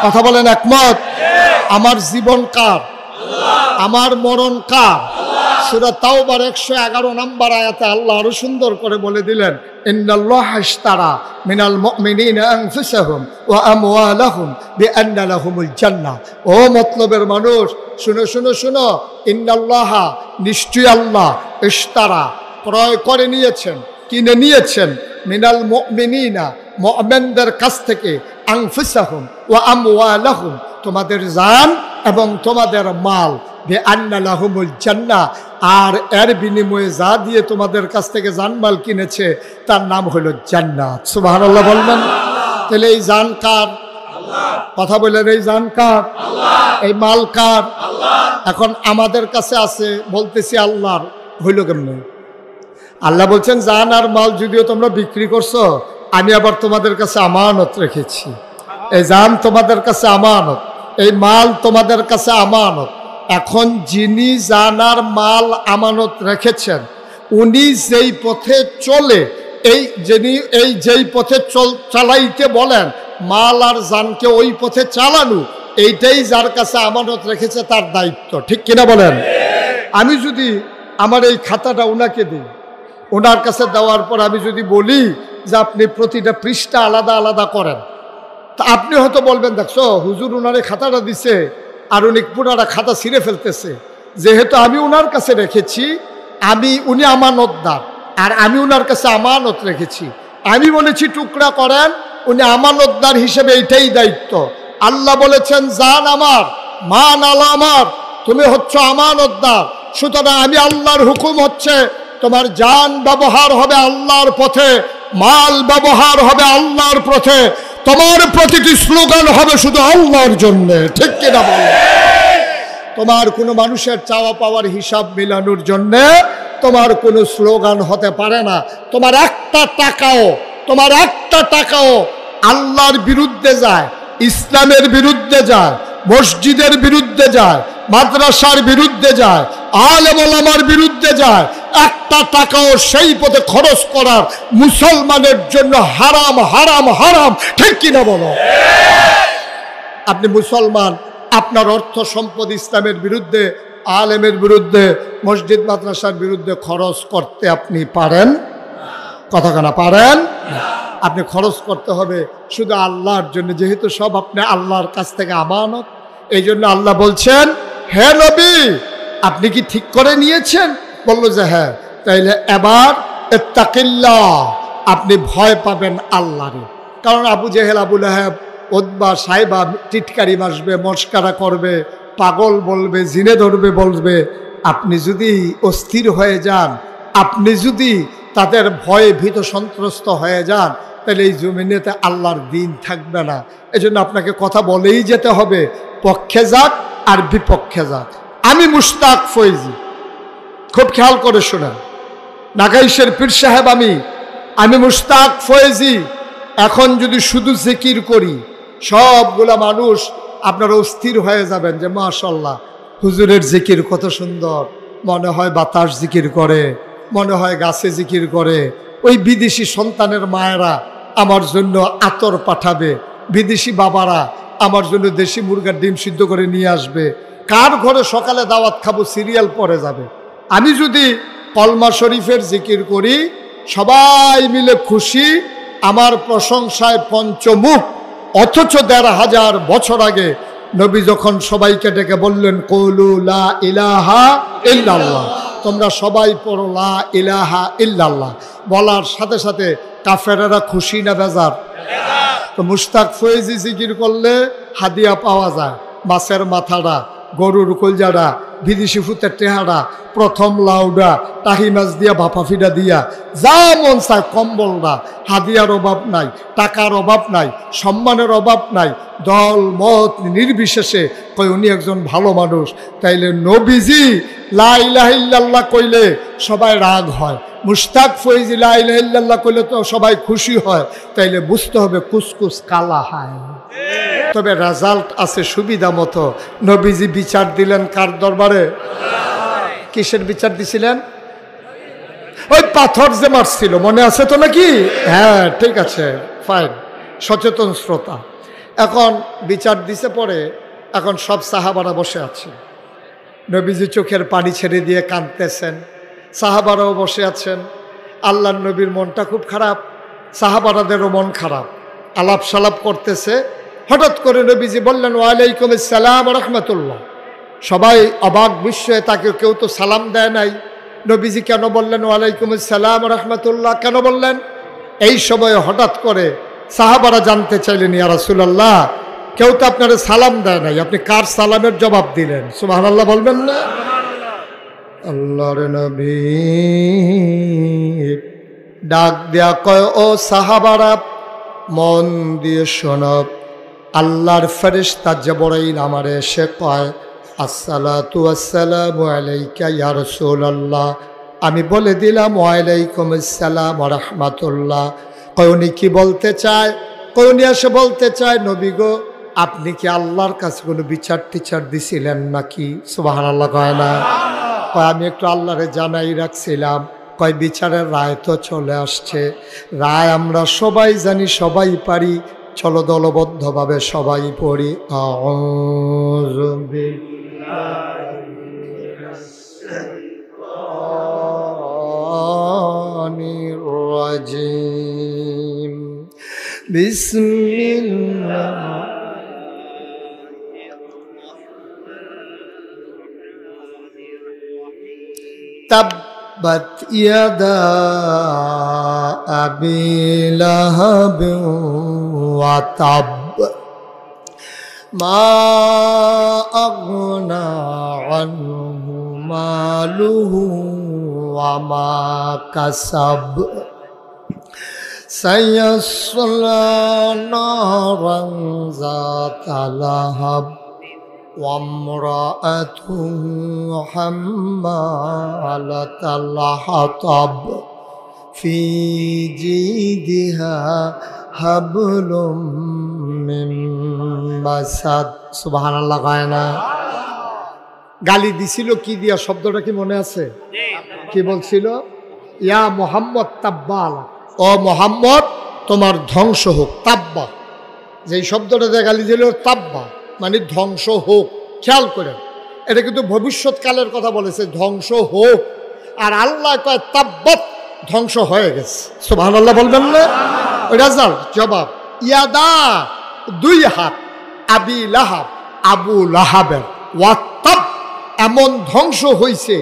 কথা বলেন একমত? আমার জীবন কার? আমার মরণ কার? সূরা তাওবার 111 নম্বর আয়াতে আল্লাহ আরো সুন্দর করে বলে দিলেন, ইন্নাল্লাহা ইশতারা মিনাল মুমিনিনা আনফুসাহুম ওয়া আমওয়ালাহুম বিআন্না লাহুমুল জান্নাহ। ও মতলবের মানুষ, শুনো শুনো শুনো, ইন্নাল্লাহা, নিশ্চয়ই আল্লাহ, ইশতারা, ক্রয় করে নিয়েছেন, কিনে নিয়েছেন, মিনাল মুমিনিনা, মুমিনদের কাছ থেকে, আনফুসাহুম ওয়া আমওয়ালাহুম, তোমাদের জান এবং তোমাদের মাল, বিআন্না লাহুমুল জান্নাহ, আর এর বিনিময়ে যা দিয়ে তোমাদের কাছ থেকে জানমাল কিনেছে তার নাম হলো জান্নাত। সুবহানাল্লাহ বলবেন? তাহলে এই জান কার? কথা বলেন, এই জান কার? এই মাল কার? এখন আমাদের কাছে আছে, বলতেছি আল্লাহর, হইল কেমনে? আল্লাহ বলছেন জান আর মাল যদিও তোমরা বিক্রি করছো, আমি আবার তোমাদের কাছে আমানত রেখেছি। এই জান তোমাদের কাছে আমানত, এই মাল তোমাদের কাছে আমানত। এখন যিনি জান আর মাল আমানত রেখেছেন, উনি যেই পথে চলে, যেই পথে চালাইতে বলেন, মাল আর জানকে ওই পথে চালানো, এইটাই যার কাছে আমানত রেখেছে তার দায়িত্ব। ঠিক কিনা বলেন? আমি যদি আমার এই খাতাটা ওনাকে দিই, ওনার কাছে দেওয়ার পর আমি যদি বলি যে আপনি প্রতিটা পৃষ্ঠা আলাদা আলাদা করেন, তা আপনি হয়তো বলবেন, দেখছো হুজুর ওনারে খাতাটা দিছে আর উনি পুরাটা খাতা ছিঁড়ে ফেলতেছে। যেহেতু আমি ওনার কাছে রেখেছি, উনি আমানতদার, আর আমি ওনার কাছে আমানত রেখেছি, আমি বলেছি টুকরা করেন, উনি আমানতদার হিসেবে এইটাই দায়িত্ব। আল্লাহ বলেছেন জান আমার, মান আলা আমার, তুমি হচ্ছ আমানতদার, সুতরাং আমি আল্লাহর হুকুম হচ্ছে তোমার জান ব্যবহার হবে আল্লাহর পথে, মাল ব্যবহার হবে আল্লাহর পথে, তোমার প্রতিটি স্লোগান হবে শুধু আল্লাহর জন্য। ঠিক কিনা বলো? তোমার কোনো মানুষের চাওয়া পাওয়ার হিসাব মিলানোর জন্য তোমার কোনো স্লোগান হতে পারে না। তোমার একটা টাকাও আল্লাহর বিরুদ্ধে যায়, ইসলামের বিরুদ্ধে যায়, মসজিদের বিরুদ্ধে যায়, মাদ্রাসার বিরুদ্ধে যায়, আলেম ওলামার বিরুদ্ধে যায়, একটা টাকাও সেই পথে খরচ করার মুসলমানের জন্য হারাম, হারাম, হারাম। ঠিক কিনা বলো? আপনি মুসলমান, আপনার অর্থ সম্পদ ইসলামের বিরুদ্ধে, আলেমের বিরুদ্ধে, মসজিদ মাদ্রাসার বিরুদ্ধে খরচ করতে আপনি পারেন? কথা কানা পারেন? আপনি খরচ করতে হবে শুধু আল্লাহর জন্য, যেহেতু সব আপনি আল্লাহর কাছ থেকে আমানত। এই জন্য আল্লাহ বলছেন, হে নবী, আপনি কি ঠিক করে নিয়েছেন? বললো যে হ্যাঁ। তাইলে এবার ইত্তাকিল্লাহ, আপনি ভয় পাবেন আল্লাহরে। কারণ আবু জেহেল, আবু লাহাব, উতবা, সাইবা টিটকারি মাসবে, মস্কারা করবে, পাগল বলবে, জিনে ধরবে বলবে। আপনি যদি অস্থির হয়ে যান, আপনি যদি তাদের ভয়ে ভীত সন্ত্রস্ত হয়ে যান, তাহলে এই জমিনেতে আল্লাহর দিন থাকবে না। এজন্য আপনাকে কথা বলেই যেতে হবে, পক্ষে যাক আর বিপক্ষে যাক। আমি মুশতাক ফয়েজি, খুব খেয়াল করে শোনেন, নাগাইশের পীর সাহেব, আমি মুশতাক ফয়েজি। এখন যদি শুধু জিকির করি, সবগুলা মানুষ আপনারা অস্থির হয়ে যাবেন যে মাশাআল্লাহ হুজুরের জিকির কত সুন্দর, মনে হয় বাতাস জিকির করে, মনে হয় গাছে জিকির করে। ওই বিদেশি সন্তানের মায়েরা আমার জন্য আতর পাঠাবে, বিদেশি বাবারা আমার জন্য দেশি মুরগার ডিম সিদ্ধ করে নিয়ে আসবে, কার ঘরে সকালে দাওয়াত খাবো সিরিয়াল পরে যাবে। আমি যদি কলমা শরীফের জিকির করি, সবাই মিলে খুশি, আমার প্রশংসায় পঞ্চমুখ। অথচ ১৫০০ বছর আগে নবী যখন সবাইকে ডেকে বললেন কৌলু লা ইলাহা ইল্লাল্লাহ, তোমরা সবাই পড়ো লা ইলাহা ইল্লাল্লাহ, বলার সাথে সাথে কাফেরেরা খুশি না বেজার? তো মুশতাক ফয়েজি জিকির করলে হাদিয়া পাওয়া যায়, মাছের মাথাটা, গরুর কলজাড়া, বিদেশি ফুতের টেহারা, প্রথম লাউডা, টাহি মাছ দিয়া, ভাপা ফিডা দিয়া, যা মন চায় কম্বলরা, হাদিয়ার অভাব নাই, টাকার অভাব নাই, সম্মানের অভাব নাই, দল মত নির্বিশেষে কই উনি একজন ভালো মানুষ। তাইলে নবীজি লা ইলাহা ইল্লাল্লাহ কইলে সবাই রাগ হয়, মুশতাক ফৈজি লা ইলাহা ইল্লাল্লাহ কইলে তো সবাই খুশি হয়। তাইলে বুঝতে হবে কুসকুস কালা হয়। তবে রেজাল্ট আছে সুবিধা মতো। নবীজি বিচার দিলেন কার দরবারে? কিসের বিচার দিছিলেন? ওই পাথর যে মারছিল, মনে আছে তো নাকি? হ্যাঁ, ঠিক আছে, ফাইন, সচেতন শ্রোতা। এখন বিচার দিছে পরে, এখন সব সাহাবারা বসে আছে। নবীজি চোখের পানি ছেড়ে দিয়ে কাঁদতেছেন, সাহাবারাও বসে আছেন। আল্লাহর নবীর মনটা খুব খারাপ, সাহাবারাদেরও মন খারাপ, আলাপ সালাপ করতেছে। হঠাৎ করে নবীজি বললেন ওয়ালাইকুম আসসালাম রাহমাতুল্লাহ। সবাই অবাক বিস্ময়ে, তাকে কেউ তো সালাম দেয় নাই। নবীজি কেন বললেন ওয়ালাইকুম আসসালাম রাহমাতুল্লাহ, কেন বললেন? এই সময় হঠাৎ করে সাহাবারা জানতে চাইলেন, ইয়া রাসূলুল্লাহ, কেউ তো আপনারা সালাম দেয় নাই, আপনি কার সালামের জবাব দিলেন? সুবহানাল্লাহ বলবেন না? আল্লাহর নবী ডাক দেয়া কয়, ও সাহাবারা মন দিয়ে শোনো। আল্লাহর ফেরেশতা জিবরাইল আমারে এসে কয়, আসসালাতু ওয়াসসালামু আলাইকা ইয়া রাসূলুল্লাহ। আমি বলে দিলাম ওয়ালাইকুম আসসালাম ওয়া রাহমাতুল্লাহ। কয় উনি কি বলতে চায়? কয় উনি এসে বলতে চায়, নবী গো, আপনি কি আল্লাহর কাছে কোনো বিচার টিচার দিছিলেন নাকি? সুবহানাল্লাহ কয় না? কয় আমি একটু আল্লাহরে জানাই রাখছিলাম। কয় বিচারের রায় তো চলে আসছে, রায় আমরা সবাই জানি, সবাই পারি, চলো দলবদ্ধভাবে সবাই পড়ি। আউযু বিল্লাহির রাজিম, বিসমিল্লাহ। তাব্বাত ইয়াদা আবি লাহাব ওয়া তাব, মা আগনা আনহু মালুহু ওয়া মা কাসাব, সায়াসলা নারান যাতা লাহাব, ওয়ামরাআতুহু হাম্মালাতাল হাতাব, ফি জিদিহা হাবলুম মিন মাসাদ। সুবহানাল্লাহ কয় না? গালি দিছিল কি দিয়া? শব্দটা কি মনে আছে? কি বলছিল? ইয়া মুহাম্মদ তাব্বাল, ও মুহাম্মদ তোমার ধ্বংস হোক। তাব্বা, যেই শব্দটা দিয়ে গালি দিল, তাব্বা মানে ধ্বংস হোক। খেয়াল করেন, এটা কিন্তু ভবিষ্যৎকালের কথা বলেছে, ধ্বংস হোক। আর আল্লাহ কয় তাব্বাত, ধ্বংস হয়ে গেছে। সুবহানাল্লাহ বলবেন না? রেজাল্ট জবাব, ইয়াদা দুই হাত, আবি লাহাব আবু লাহাবের, ওয়াত্তাব এমন ধ্বংস হইছে,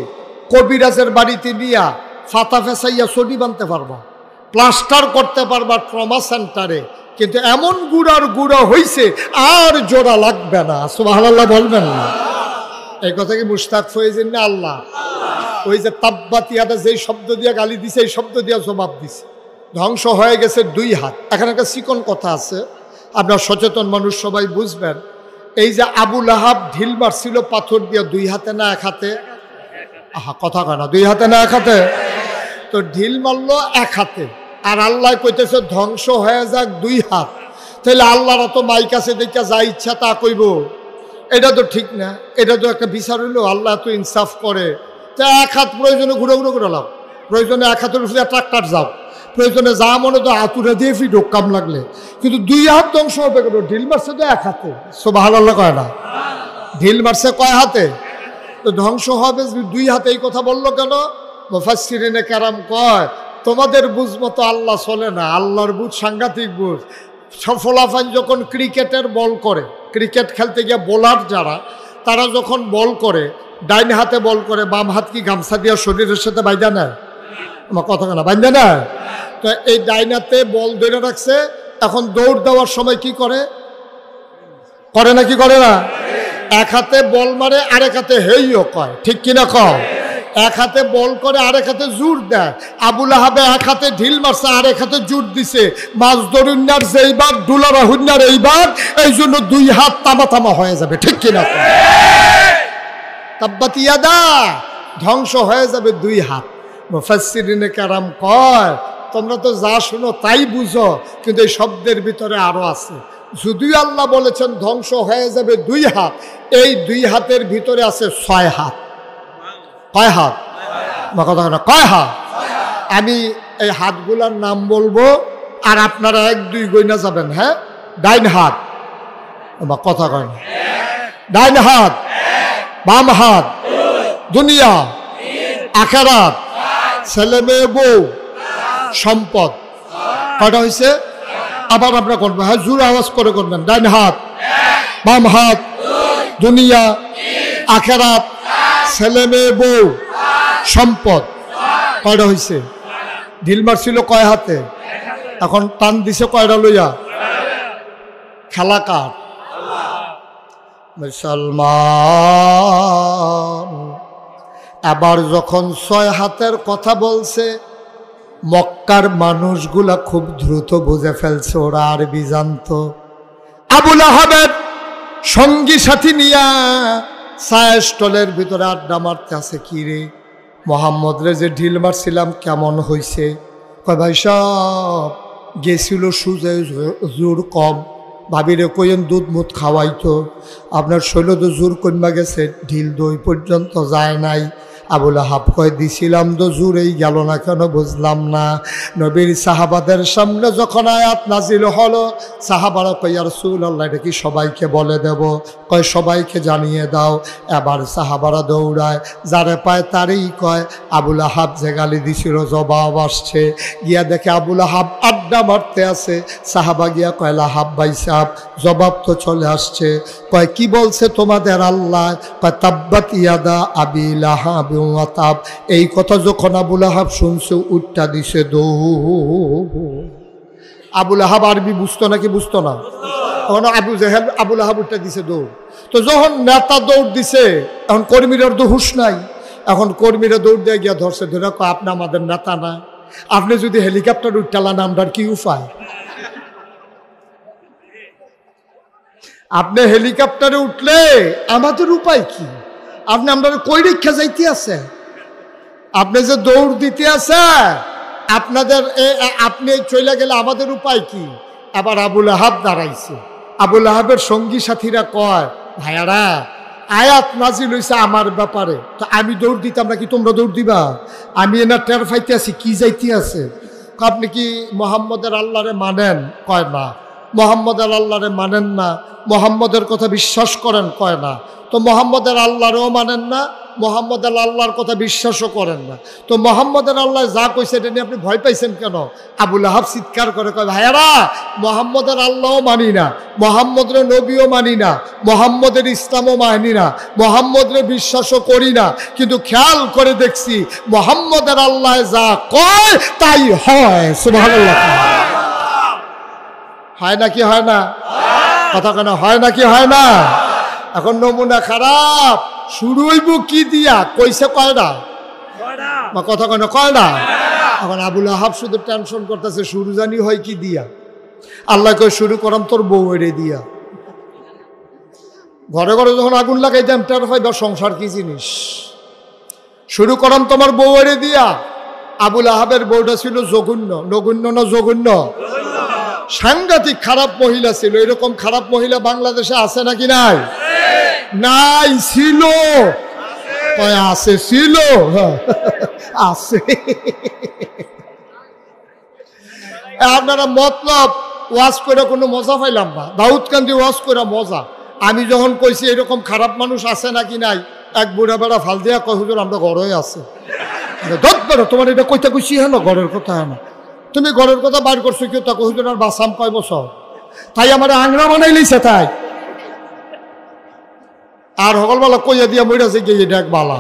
কবিরাজের বাড়িতে নিয়া ফাতা ফেসাইয়া ছড়ি বানতে পারবা, প্লাস্টার করতে পারবা ট্রমা সেন্টারে, কিন্তু এমন গুড়ার গুঁড়া হইছে আর জোড়া লাগবে না। সুবহানাল্লাহ বলবেন না? এই কথা কি মুশতাক ফয়েজিন না আল্লাহ? ওই যে তাব্বাত ইয়াদা যেই শব্দ দিয়া গালি দিছে, এই শব্দ দিয়া জবাব দিছে। ধ্বংস হয়ে গেছে দুই হাত। এখানে একটা চিকন কথা আছে, আপনার সচেতন মানুষ সবাই বুঝবেন। এই যে আবু লাহাব ঢিল মারছিল পাথর দিয়া, দুই হাতে না এক হাতে? আহা, কথা কয় না, দুই হাতে না এক হাতে? তো ঢিল মারলো এক হাতে, আর আল্লাহ কইতেছে ধ্বংস হয়ে যাক দুই হাত। তাহলে আল্লাহরা তো মাইক আছে দেখা যা ইচ্ছা তা কইব, এটা তো ঠিক না। এটা তো একটা বিচার হইলো, আল্লাহ তো ইনসাফ করে। তা এক হাত প্রয়োজনে ঘুরে ঘুরে করে লাও, প্রয়োজনে এক হাতের উপরে ট্রাক্টর যাও, প্রয়োজনে যা মনে তো হাতুরে দিয়ে ফিট হোক কাম লাগলে, কিন্তু দুই হাত ধ্বংস হবে কেন? ঢিল মারছে তো এক হাতে। সুবহানাল্লাহ কয় না? ঢিল মারছে কয় হাতে? তো ধ্বংস হবে দুই হাতে। এই কথা বললো কেন? মুফাসসিরিনে কেরাম কয়, তোমাদের বুঝ মতো আল্লাহ চলে না, আল্লাহর বুঝ সাংঘাতিক বুঝ। সফলাফান যখন ক্রিকেটের বল করে, ক্রিকেট খেলতে গিয়ে বোলার যারা, তারা যখন বল করে, ডাইন হাতে বল করে, বাম হাত কি গামছা দিয়ে শরীরের সাথে বাইন্ধা নেয়? আমার কথা কেনা বাইন্ধা নেয়? তো এই ডাইন হাতে বল ধরে রাখছে, এখন দৌড় দেওয়ার সময় কি করে? করে না কি করে না? এক হাতে বল মারে, আরেক হাতে হেইও কয়, ঠিক কিনা কও? এক হাতে বল করে, আরেক হাতে জোর দেয়। আবু লাহাবে এক হাতে ঢিল মারছে, আরেক হাতে জোর দিছে। মাছ ধরুন্যার যেইবার, ডুলারা হুন্যার এইবার, এই জন্য দুই হাত তামা তামা হয়ে যাবে, ঠিক কিনা কও? তাব্বাত ইয়াদা, ধ্বংস হয়ে যাবে দুই হাত। মুফাসসিরিনে কেরাম কয়, তোমরা তো যা শুনো তাই বুঝো, কিন্তু এই শব্দের ভিতরে আরো আছে। যদিও আল্লাহ বলেছেন ধ্বংস হয়ে যাবে দুই হাত, এই দুই হাতের ভিতরে আছে 6 হাত। কয় হাত? কথা না, কয় হাত? আমি এই হাতগুলার নাম বলবো, আর আপনারা 1 2 গইনা যাবেন। হ্যাঁ, ডাইন হাত, কথা কয় না, ডাইন হাত, বাম হাত, দুনিয়া, আখিরাত, ছেলে মেয়ে বউ, সম্পদ। কয়টা হয়েছে? আবার আমরা করবেন, হ্যাঁ জোর আওয়াজ করে করবেন। ডাইন হাত, বাম হাত, দুনিয়া, আখিরাত, ছেলে মেয়ে বউ, সম্পদ। কয়টা হয়েছে? ঢিল মারছিল কয় হাতে? এখন টান দিছে কয়টা লইয়া? খেলা কার? মুসলমান। আবার যখন 6 হাতের কথা বলছে, মক্কার মানুষগুলা খুব দ্রুত বুঝে ফেলছে ওরা আরবি জানতো। আবু লাহাবের সঙ্গী সাথী নিয়া চায়ের স্টলের ভিতরে আড্ডা মারতে আছে। কি রে মোহাম্মদ রে যে ঢিল মারছিলাম কেমন হয়েছে? কয় ভাই সব গেছিল সুজে জোর কম, ভাবিরে কইন দুধ মুধ খাওয়াইতো, আপনার শৈল তো জোর কমা গেছে, ঢিল দই পর্যন্ত যায় নাই। আবু লাহাব কয় দিছিলাম তো জোর, এই গেল না কেন বুঝলাম না। নবীর সাহাবাদের সামনে যখন আয়াত নাজিল হলো, সাহাবারা কয় ইয়া রাসূলুল্লাহ, এটা কি সবাইকে বলে দেব? কয় সবাইকে জানিয়ে দাও। এবার সাহাবারা দৌড়ায়, যারে পায় তারই কয়। আবু লাহাব যে গালি দিছিল জবাব আসছে। গিয়া দেখে আবু লাহাব আড্ডা মারতে আছে। সাহাবা গিয়া কয় লাহাব ভাই সাহেব, জবাব তো চলে আসছে। কয় কি বলছে তোমাদের আল্লাহ? কয় তাব্বাত ইয়াদা আবি লাহাব ওয়া তাব। এই কথা যখন আবু লাহাব শুনছে, উঠটা দিছে দৌড়। আবু লাহাব আরবি বুঝতো নাকি বুঝতো না? তখন আবু লাহাব উঠটা দিছে দৌড়। তো যখন নেতা দৌড় দিছে, এখন কর্মীরার তো হুঁশ নাই। এখন কর্মীরা দৌড় দিয়ে গিয়া ধরছে, ধরে কয় আপনি আমাদের নেতা না, আপনি যদি হেলিকপ্টার উঠটালান আমরার কি উপায়? আপনি হেলিকপ্টারে উঠলে আমাদের উপায় কি? আপনি আমরা কই রেখা যাইতে আছে? আপনি যে দৌড় দিতে আছে, আপনাদের আপনি চলে গেলে আমাদের উপায় কি? আবার আবু লাহাব দাঁড়াইছে। আবু লাহাবের সঙ্গী সাথীরা কয় ভাইয়ারা, আয়াত নাজিল হইছে আমার ব্যাপারে, তো আমি দৌড় দিতাম নাকি তোমরা দৌড় দিবা? আমি এনা টের ফাইতে আছি কি যাইতে আছে। আপনি কি মোহাম্মদের আল্লাহরে মানেন? কয় না। মোহাম্মদের আল্লাহরে মানেন না, মোহাম্মদের কথা বিশ্বাস করেন? কয় না। তো মোহাম্মদের আল্লাহরেও মানেন না, মোহাম্মদের আল্লাহর কথা বিশ্বাসও করেন না, তো মোহাম্মদের আল্লাহ যা কইছে এটা নিয়ে আপনি ভয় পাইছেন কেন? আবু লাহাব চিৎকার করে কয় ভাইয়ারা, মোহাম্মদের আল্লাহও মানি না, মোহাম্মদের নবীও মানি না, মোহাম্মদের ইসলামও মানি না, মোহাম্মদের বিশ্বাসও করি না, কিন্তু খেয়াল করে দেখছি মোহাম্মদের আল্লাহ যা কয় তাই হয়। সুবহানাল্লাহ। হয় নাকি হয় না? কথা কেন হয় নাকি হয় না? এখন নমুনা খারাপ, শুরু হইব কি দিয়া? কইছে কয়টা? কথা কেন কয়টা? এখন আবু লাহাব শুধু টেনশন করতেছে, শুরু জানি হয় কি দিয়া? আল্লাহ কই শুরু করাম তোর বউ এড়ে দিয়া। ঘরে ঘরে যখন আগুন লাগাইতাম টের পাইবা সংসার কি জিনিস। শুরু করাম তোমার বউ এড়ে দিয়া। আবু লাহাবের বউটা ছিল জঘন্য, নগণ্য না জঘন্য? সাংঘাতিক খারাপ মহিলা ছিল। এরকম খারাপ মহিলা বাংলাদেশে আছে নাকি নাই? নাই, ছিল। আছে, ছিল, আছে। আপনারা মতলব ওয়াজ করে কোনো মজা পাইলাম না। দাউদ কান্দি ওয়াজ করে মজা। আমি যখন কইছি এরকম খারাপ মানুষ আছে নাকি নাই, এক বুড়া বেড়া ফাল দিয়া কয় হুজুর আমরা ঘরে আছে। তোমার এটা কইতে কইছি হেন ঘরের কথা হেন, তুমি ঘরের কথা বার করছো কেউ তা কহিল আর বাসাম কয় বছর, তাই আমার আংরা বানাই লইছে তাই। আর সকলবেলা কইয়া দিয়া মইরাছে গিয়ে ডাক বালা।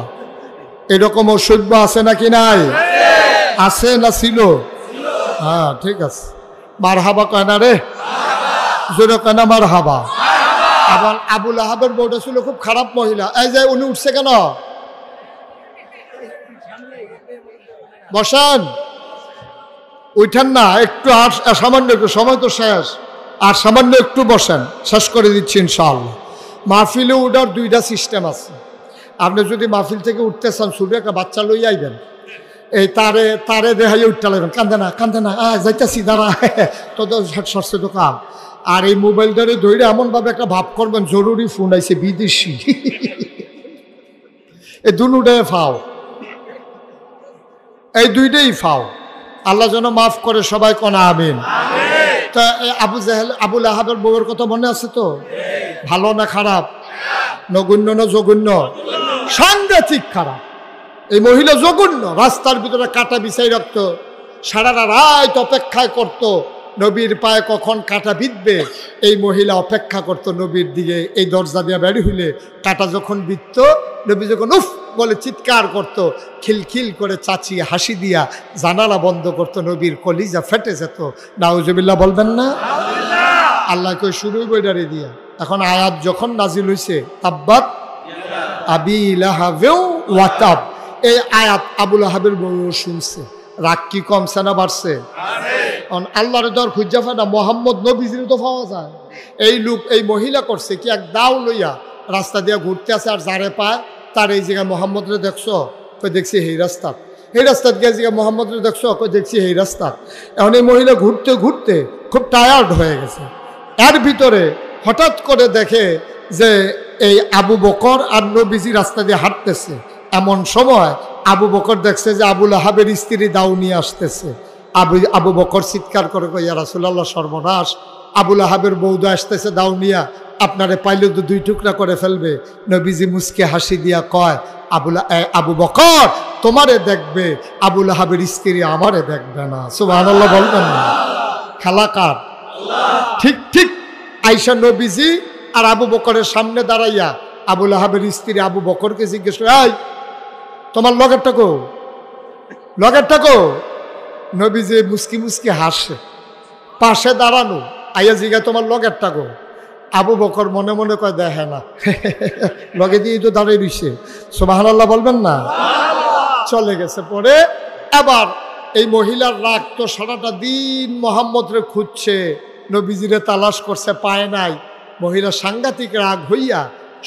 এরকম অসভ্য আছে নাকি নাই? আছে না ছিল? হ্যাঁ ঠিক আছে। মার হাবা কয় না রে, জোরে কয় না মার হাবা। আবার আবুল আহাবের বউটা ছিল খুব খারাপ মহিলা। এই যে উনি উঠছে কেন? বসান, উঠেন না, একটু আর সামান্য একটু, সময় তো শেষ, আর সামান্য একটু বসেন, শেষ করে দিচ্ছি ইনশাআল্লাহ। মাহফিলে উঠার দুইটা সিস্টেম আছে। আপনি যদি মাহফিল থেকে উঠতে চান, শুধু একটা বাচ্চা লই আইবেন, এই তারে দেখাইয়ে উঠতে লাগবেন, কান্দে না যাইতেছি দাঁড়া, তোদের সরষে দোকান। আর এই মোবাইলটারে ধরে এমনভাবে একটা ভাব করবেন জরুরি ফোন আইছে বিদেশি। এই দুটাই ফাও, এই দুইটাই ফাও। আল্লাহ যেন মাফ করে, সবাই কোন আমিন। তা আবুল আহাবের বউয়ের কথা মনে আছে তো? ভালো না খারাপ? নগণ্য না জঘন্য? সাংঘাতিক খারাপ। এই মহিলা জঘন্য। রাস্তার ভিতরে কাটা বিছাই রাখত, সারা রাত অপেক্ষায় করত নবীর পায়ে কখন কাটা বিঁধবে। এই মহিলা অপেক্ষা করত নবীর দিকে, এই দরজা দিয়ে বের হইলে কাটা যখন বিঁধত, নবী যখন উফ বলে চিৎকার করত, খিলখিল করে চাচি হাসি দিয়া জানালা বন্ধ করত, নবীর কলিজা ফেটে যেত। নাউজুবিল্লাহ বলবেন না? আল্লাহ কই শুরুই বইডারে দিয়া। এখন আয়াত যখন নাজিল হইছে, তাব্বাত আবি লাহাবেও ওয়াতাব, এই আয়াত আবুল আহাবের বউ শুনছে। রাগ কি কমছে না বাড়ছে? আল্লাহর দর খুঁজা ফাটা মোহাম্মদ নবীজির তো পাওয়া যায়। এই লোক, এই মহিলা করছে কি, এক দাও লইয়া রাস্তা দিয়ে ঘুরতে আছে, আর যারে পায় তার এই জায়গায় মোহাম্মদরে দেখছো, কই দেখছি এই রাস্তাত, এই রাস্তাত গিয়ে জায়গায় মোহাম্মদরে দেখছো, কই দেখছি এই রাস্তাত। এখন এই মহিলা ঘুরতে ঘুরতে খুব টায়ার্ড হয়ে গেছে। এর ভিতরে হঠাৎ করে দেখে যে এই আবু বকর আর নবীজি রাস্তা দিয়ে হাঁটতেছে। এমন সময় আবু বকর দেখছে যে আবুল আহাবের স্ত্রী দাও নিয়ে আসতেছে। আবু বকর চিৎকার করে কই, ইয়া রাসূলুল্লাহ সর্বনাশ, আবুল আহাবের বৌদা আসতেছে দাও নিয়া, আপনারে পাইলে তো দুই টুকরা করে ফেলবে। নবীজি মুসকে হাসি দিয়া কয়, আবু বকর তোমারে দেখবে, আবুল আহাবের স্ত্রী আমারে দেখবে না। সুবহানাল্লাহ বলবেন না? খেলা কার? ঠিক ঠিক আয়েশা নবীজি আর আবু বকরের সামনে দাঁড়াইয়া আবুল আহাবের স্ত্রী আবু বকরকে জিজ্ঞেস করে, এই তোমার লগেরটা কো, লগেরটা কো? নবীজি মুসকি মুসকি হাসে, পাশে দাঁড়ানো, আইয়া জিজ্ঞাসা তোমার লগেরটা কো? আবু বকর মনে মনে কয়, দেখে না, লগে দিয়ে তো দাঁড়িয়ে দিচ্ছে। সুবহানাল্লাহ বলবেন না? চলে গেছে। পরে আবার এই মহিলার রাগ তো সারাটা দিন মোহাম্মদরে খুঁজছে, নবীজিরে তালাশ করছে, পায় নাই। মহিলা সাংঘাতিক রাগ হইয়া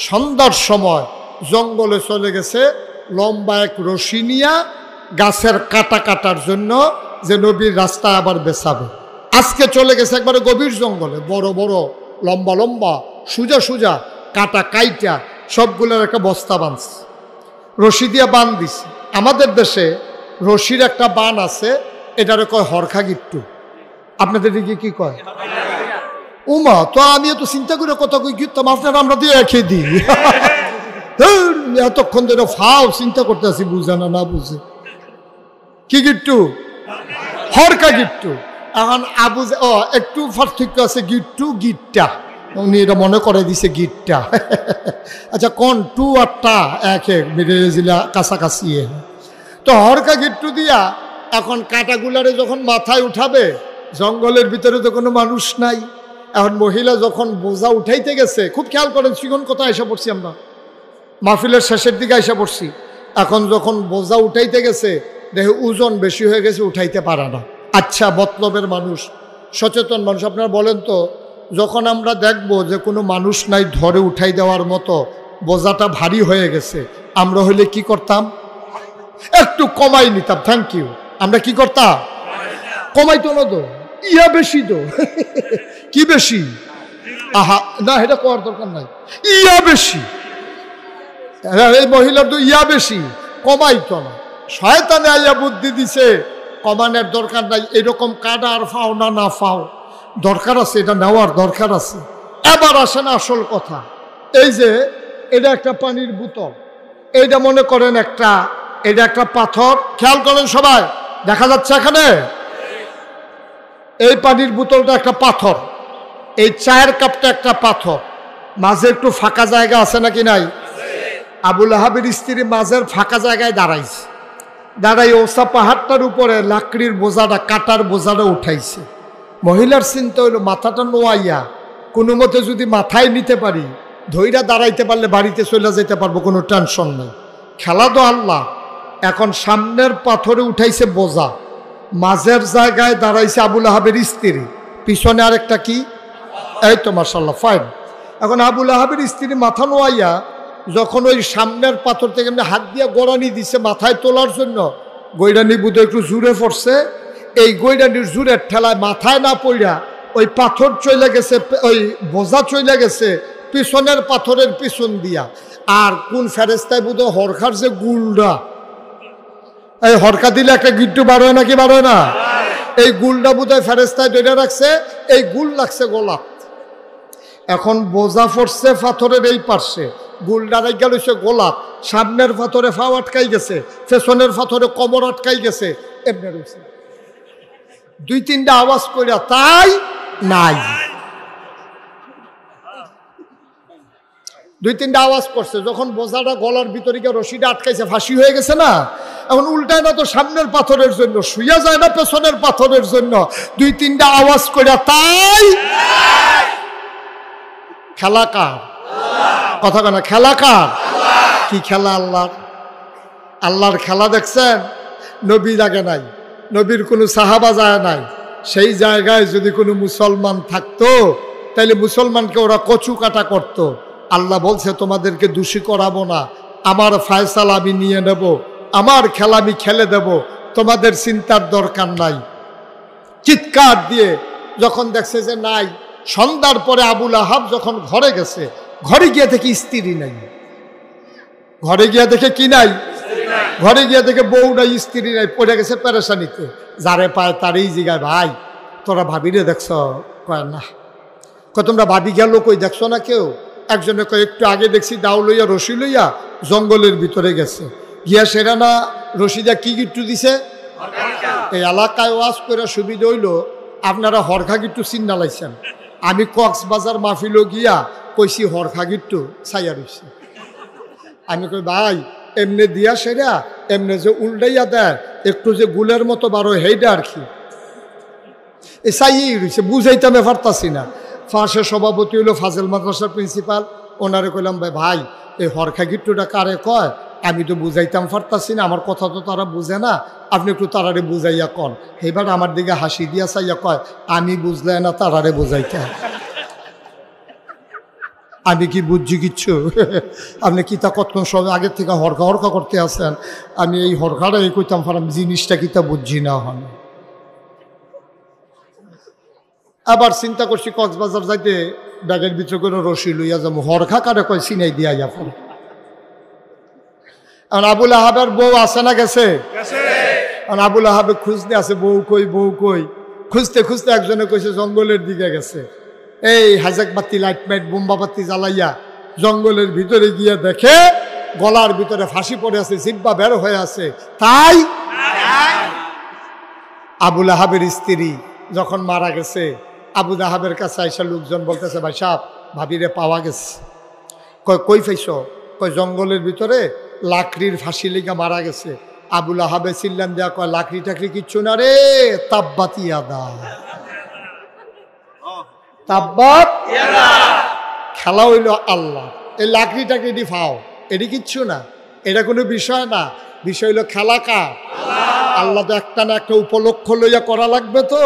সন্ধ্যার সময় জঙ্গলে চলে গেছে, লম্বা এক রশি নিয়া গাছের কাটা কাটার জন্য, যে নবীর রাস্তা আবার বেছাবে। আজকে চলে গেছে একবারে গভীর জঙ্গলে, বড় বড় লম্বা লম্বা সোজা সোজা কাটা কাইটা সবগুলোর একটা বস্তা বাঁধছে, রশি দিয়া বান দিছে। আমাদের দেশে রশির একটা বান আছে, এটারে কয় হরখা গিট্টু। আপনাদের দিকে কি কয়? উমা তো আমি তো চিন্তা করে কথা কই, গিট্টাম আপনারা আমরা দিয়ে রেখে দিই। এতক্ষণ ধরে ফাও চিন্তা করতে আছি, বুঝে না, না বুঝে কি গিট্টু? হরকা গিট্টু। এখন একটু পার্থক্য আছে, গিট্টু গিট্টা, উনি এটা মনে করে দিছে গিট্টা। আচ্ছা কোন টু আর টা এক মিলে কাছাকাছি। তো হরকা গিট্টু দিয়া এখন কাটাগুলারে যখন মাথায় উঠাবে, জঙ্গলের ভিতরে তো কোনো মানুষ নাই। এখন মহিলা যখন বোঝা উঠাইতে গেছে, খুব খেয়াল করেন সিগন কোথায় এসে পড়ছি আমরা, মাহফিলের শেষের দিকে এসে পড়ছি। এখন যখন বোঝা উঠাইতে গেছে, দেখে ওজন বেশি হয়ে গেছে, উঠাইতে পারে না। আচ্ছা মতলবের মানুষ, সচেতন মানুষ, আপনারা বলেন তো, যখন আমরা দেখব যে কোনো মানুষ নাই ধরে উঠাই দেওয়ার মতো, বোঝাটা ভারী হয়ে গেছে, আমরা হইলে কি করতাম? একটু কমাই নিতাম। Thank you. আমরা কি করতাম? কমাইতো না তো, ইয়া বেশি তো। কি বেশি? আহা না, এটা করার দরকার নাই, ইয়া বেশি। এই মহিলার তো ইয়া বেশি, কমাইতো না। শয়তানে আইয়া বুদ্ধি দিছে কমানোর দরকার নাই, এরকম কাটা আর ফাও না, না ফাও দরকার আছে, এটা নেওয়ার দরকার আছে। এবার আসেন আসল কথা। এই যে এটা একটা পানির বোতল, এইটা মনে করেন এটা একটা পাথর। খেয়াল করেন সবাই, দেখা যাচ্ছে এখানে এই পানির বোতলটা একটা পাথর, এই চায়ের কাপটা একটা পাথর, মাঝে একটু ফাঁকা জায়গা আছে নাকি নাই? আবুল আহাবের স্ত্রী মাঝের ফাঁকা জায়গায় দাঁড়াইছে, দাঁড়াই ওসা পাহাড়টার উপরে লাকড়ির বোঝাটা, কাটার বোঝাটা উঠাইছে। মহিলার চিন্তা হইল, মাথাটা নোয়াইয়া কোনো মতে যদি মাথায় নিতে পারি, ধৈর্য দাঁড়াইতে পারলে বাড়িতে চলে যেতে পারবো, কোনো টেনশন নেই। খেলা তো আল্লাহ। এখন সামনের পাথরে উঠাইছে বোঝা, মাঝের জায়গায় দাঁড়াইছে আবুল আহাবের স্ত্রী, পিছনে আরেকটা কি, এই তো মাশাআল্লাহ ফাইন। এখন আবুল আহাবের স্ত্রী মাথা নোয়াইয়া যখন ওই সামনের পাথর থেকে হাত দিয়ে গোড়ানি দিছে মাথায় তোলার জন্য, গৈরানি বুধ একটু জুড়ে পড়ছে। এই গৈরানির জুড়ের ঠেলায় মাথায় না পড়া ওই পাথর চলে গেছে, ওই বোঝা চলে গেছে পিছনের পাথরের পিছন দিয়া। আর কোন ফেরেস্তায় বুধ হরখার যে গুলডা, এই হরকা দিলে একটা গিট্টু বার হয় নাকি বার হয় না, এই গুলটা বুধহয় ফেরেস্তায় ধরে রাখছে, এই গুল লাগছে গোলাপ। এখন বোঝা পড়ছে পাথরের এই পার্শ্বে, গুলডা রাইগা লইছে গোলাপ, সামনের পাথরে ফাও আটকাই গেছে, পেছনের পাথরে কমর আটকাই গেছে, এমনি রয়েছে। দুই তিনটা আওয়াজ কইরা তাই নাই, দুই তিনটা আওয়াজ করছে। যখন বোঝাটা গলার ভিতরে গিয়ে রশিটা আটকাইছে, ফাঁসি হয়ে গেছে না, এখন উল্টায় না তো সামনের পাথরের জন্য, শুয়ে যায় না পেছনের পাথরের জন্য, দুই তিনটা আওয়াজ কইরা তাই। খেলা কার? কথা কেনা খেলা কার? কি খেলা? আল্লাহর। আল্লাহর খেলা দেখছেন? নবী জাগে নাই, নবীর কোনো সাহাবা যায় নাই। সেই জায়গায় যদি কোনো মুসলমান থাকতো তাহলে মুসলমানকে ওরা কচু কাটা করতো। আল্লাহ বলছে তোমাদেরকে দোষী করাবো না, আমার ফয়সালা আমি নিয়ে নেব, আমার খেলা আমি খেলে দেব, তোমাদের চিন্তার দরকার নাই। চিৎকার দিয়ে যখন দেখছে যে নাই, সন্ধ্যার পরে আবুল আহাব যখন ঘরে গেছে, ঘরে গিয়ে দেখে স্ত্রী নাই, ঘরে গিয়ে দেখে কি নাই, ঘরে গিয়ে দেখে বউ নাই, স্ত্রী নাই, পড়ে গেছে পেরেশানিতে। যারে পায় তারই জিগায়, ভাই তোরা ভাবিরে দেখছ? কয় না। কয় তোমরা ভাবি গেল কই, দেখছো না কেউ? একজনে কয় একটু আগে দেখছি দাও লইয়া রশি লইয়া জঙ্গলের ভিতরে গেছে, গিয়া সেরা না রশিদা কি গিট্টু দিছে। এই এলাকায় ওয়াজ করে সুবিধা হইল আপনারা হরখা গিট্টু চিন্না লাইছেন, আমি কক্সবাজার মাহফিলও গিয়া কইছি হরখা গিট্টু ছাইয়া রইছে। আমি কই ভাই এমনে দিয়া সেরা, এমনে যে উল্টাইয়া দেয় একটু যে গুলের মতো বারো হেইডা আর কি, এ চাইয়েই রয়েছে, বুঝাইতে পারতাছি না। ফাঁসের সভাপতি হইল ফাজেল মাদ্রাসার প্রিন্সিপাল, ওনারে কইলাম ভাই ভাই এই হরখা গিট্টুটা কারে কয়, আমি তো বুঝাইতাম পারতাছি না, আমার কথা তো তারা বুঝে না, আপনি একটু তারারে বুঝাইয়া কন। এবার আমার দিকে হাসি দিয়া চাইয়া কয় আমি বুঝলে না, তারারে বুঝাইতে। আমি কি বুঝছি কিচ্ছু? আপনি কিতা কতক্ষণ সময় আগের থেকে হরকা হরকা করতে আসেন, আমি এই হরকাটা এই কইতাম পারাম জিনিসটা কিতা বুঝছি না হন। আবার চিন্তা করছি কক্সবাজার যাইতে ব্যাগের ভিতরে করে রশি লইয়া যাবো, হরখা কারে কয় চিনাই দিয়া যাবো। এখন আবুল আহাবের বউ আছে না গেছে? এখন আবুল আহাবে খুঁজতে আছে, বউ কই বউ কই, খুঁজতে খুঁজতে একজনে কইছে জঙ্গলের দিকে গেছে। এই হাজাক বাতি লাইট মাইট বোম্বা বাতি জ্বালাইয়া জঙ্গলের ভিতরে গিয়ে দেখে গলার ভিতরে ফাঁসি পড়ে আছে, জিব্বা বের হয়ে আছে। তাই আবুল আহাবের স্ত্রী যখন মারা গেছে, আবুল আহাবের কাছে আইসা লোকজন বলতেছে ভাই সাহেব ভাবিরে পাওয়া গেছে। কয় কই পাইছ? কয় জঙ্গলের ভিতরে লাকড়ির ফাঁসি লেগে মারা গেছে। আবুল আহাবে চিল্লান দেয়া কয় লাকড়ি টাকড়ি কিচ্ছু না রে, তাব্বাত ইয়াদা, তাব্বাত খেলা হইল আল্লাহ। এই লাকড়ি টাকড়ি এটি ফাও, এটি কিচ্ছু না, এটা কোনো বিষয় না, বিষয় হইল খেলা কার? আল্লাহ তো একটা না একটা উপলক্ষ লইয়া করা লাগবে, তো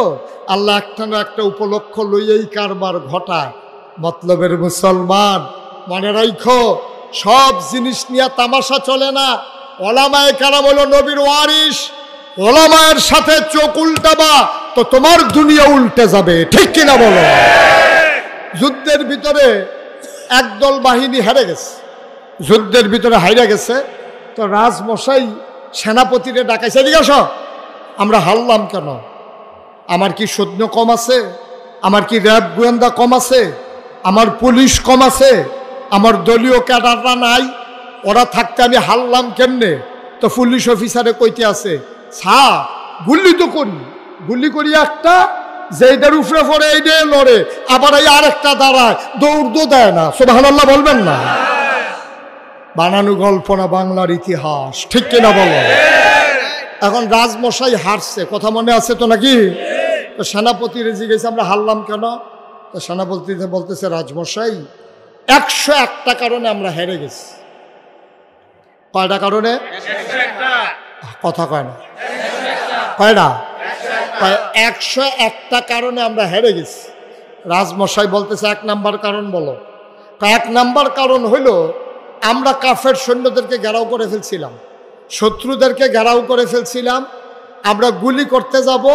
আল্লাহ একটা না একটা উপলক্ষ লইয়াই কারবার ঘটায়। মতলবের মুসলমান মনে রাখো, সব জিনিস নিয়ে তামাশা চলে না। ওলামায়ে কেরাম হলো নবীর ওয়ারিস, ওলামায়ের সাথে চোখ উল্টাবা তো তোমার দুনিয়া উল্টে যাবে, ঠিক কিনা বলো? যুদ্ধের ভিতরে একদল বাহিনী হেরে গেছে, যুদ্ধের ভিতরে হাইরা গেছে, তো রাজমশাই সেনাপতিরে ডাকাইছে, এদিকে আসো, আমরা হারলাম কেন? আমার কি সৈন্য কম আছে? আমার কি র্যাব গোয়েন্দা কম আছে? আমার পুলিশ কম আছে? আমার দলীয় ক্যাডাররা নাই? ওরা থাকতে আমি হারলাম কেমনে? তো পুলিশ অফিসারে কইতে আছে, স্যার গুলি তো করি, গুলি করি একটা, যেইটার উপরে পড়ে এইটাই লড়ে, আবার এই আরেকটা দাঁড়ায়, দৌড় তো দেয় না। সুবহানাল্লাহ বলবেন না? বানানো গল্প না, বাংলার ইতিহাস, ঠিক কিনা বলো? এখন রাজমশাই হারছে, কথা মনে আছে তো নাকি? তো সেনাপতির জিজ্ঞেস আমরা হারলাম কেন? তো সেনাপতি বলতেছে, রাজমশাই 101টা কারণে আমরা হেরে গেছি। কয়টা কারণে? কথা কয় না, কয়টা? 101টা কারণে আমরা হেরে গেছি। রাজমশাই বলতেছে, 1 নাম্বার কারণ বলো। 1 নাম্বার কারণ হইল, আমরা কাফের সৈন্যদেরকে ঘেরাও করে ফেলছিলাম, শত্রুদেরকে ঘেরাও করে ফেলছিলাম। আমরা গুলি করতে যাব,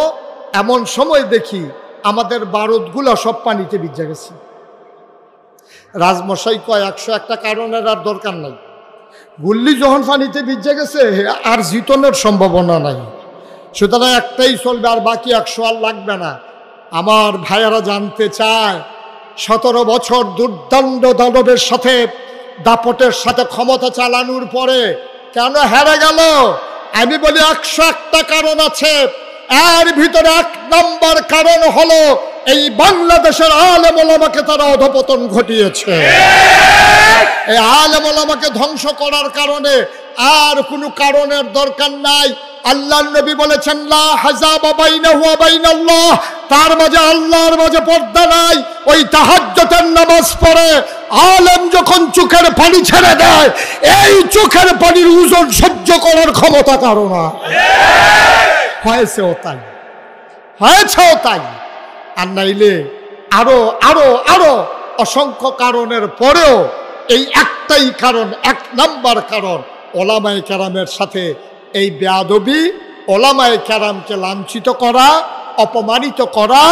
এমন সময় দেখি আমাদের বারুদগুলো সব পানিতে ভিজে গেছে। রাজমশাই কয়, 101টা কারণের আর দরকার নাই, গুল্লি যখন পানিতে ভিজে গেছে আর জিতনের সম্ভাবনা নাই, সুতরাং একটাই চলবে, আর বাকি 100 আর লাগবে না। আমার ভাইয়ারা জানতে চায়, 17 বছর দুর্দণ্ড দানবের সাথে, দাপটের সাথে ক্ষমতা চালানোর পরে কেন হেরে গেল? আমি বলি 101টা কারণ আছে। এর ভিতরে 1 নম্বর কারণ হলো, এই বাংলাদেশের আলেম ওলামাকে তারা অধপতন ঘটিয়েছে। এই আলেম ওলামাকে ধ্বংস করার কারণে আর কোনো কারণের দরকার নাই। আল্লাহর নবী বলেছেন, লা হাজাবা বাইনাহু ওয়া বাইনাল্লাহ, তার মাঝে আল্লাহর মাঝে পর্দা নাই। ওই তাহাজ্জুদের নামাজ পড়ে আলেম যখন চোখের পানি ছেড়ে দেয়, এই চোখের পানির ওজন সহ্য করার ক্ষমতা কারো না। হয়েছেও তাই, হয়েছেও তাই। আর নাইলে আরো আরো আরো অসংখ্য কারণের পরেও এই একটাই কারণ, 1 নাম্বার কারণ, ওলামায়ে কেরামের সাথে এই বেয়াদবি, ওলামায়ে কেরামকে লাঞ্ছিত করা, অপমানিত করা।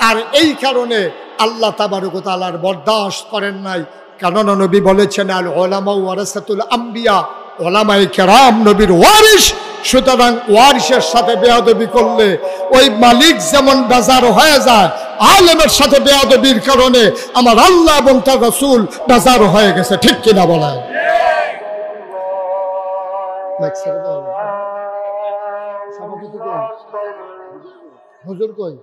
আর এই কারণে আল্লাহ তাবারক ওয়া তাআলার বরদাশত করেন নাই। কেননা নবী বলেছেন, আল উলামা ওয়ারাসাতুল আম্বিয়া, ওলামায়ে কেরাম নবীর ওয়ারিস। সুতরাং ওয়ারিসের সাথে বেয়াদবি করলে ওই মালিক যেমন বেজার হয়ে যায়, আলেমের সাথে বেয়াদবির কারণে আমার আল্লাহ এবং তার রাসূল বেজার হয়ে গেছে। ঠিক কিনা বলেন? হুজুর কই?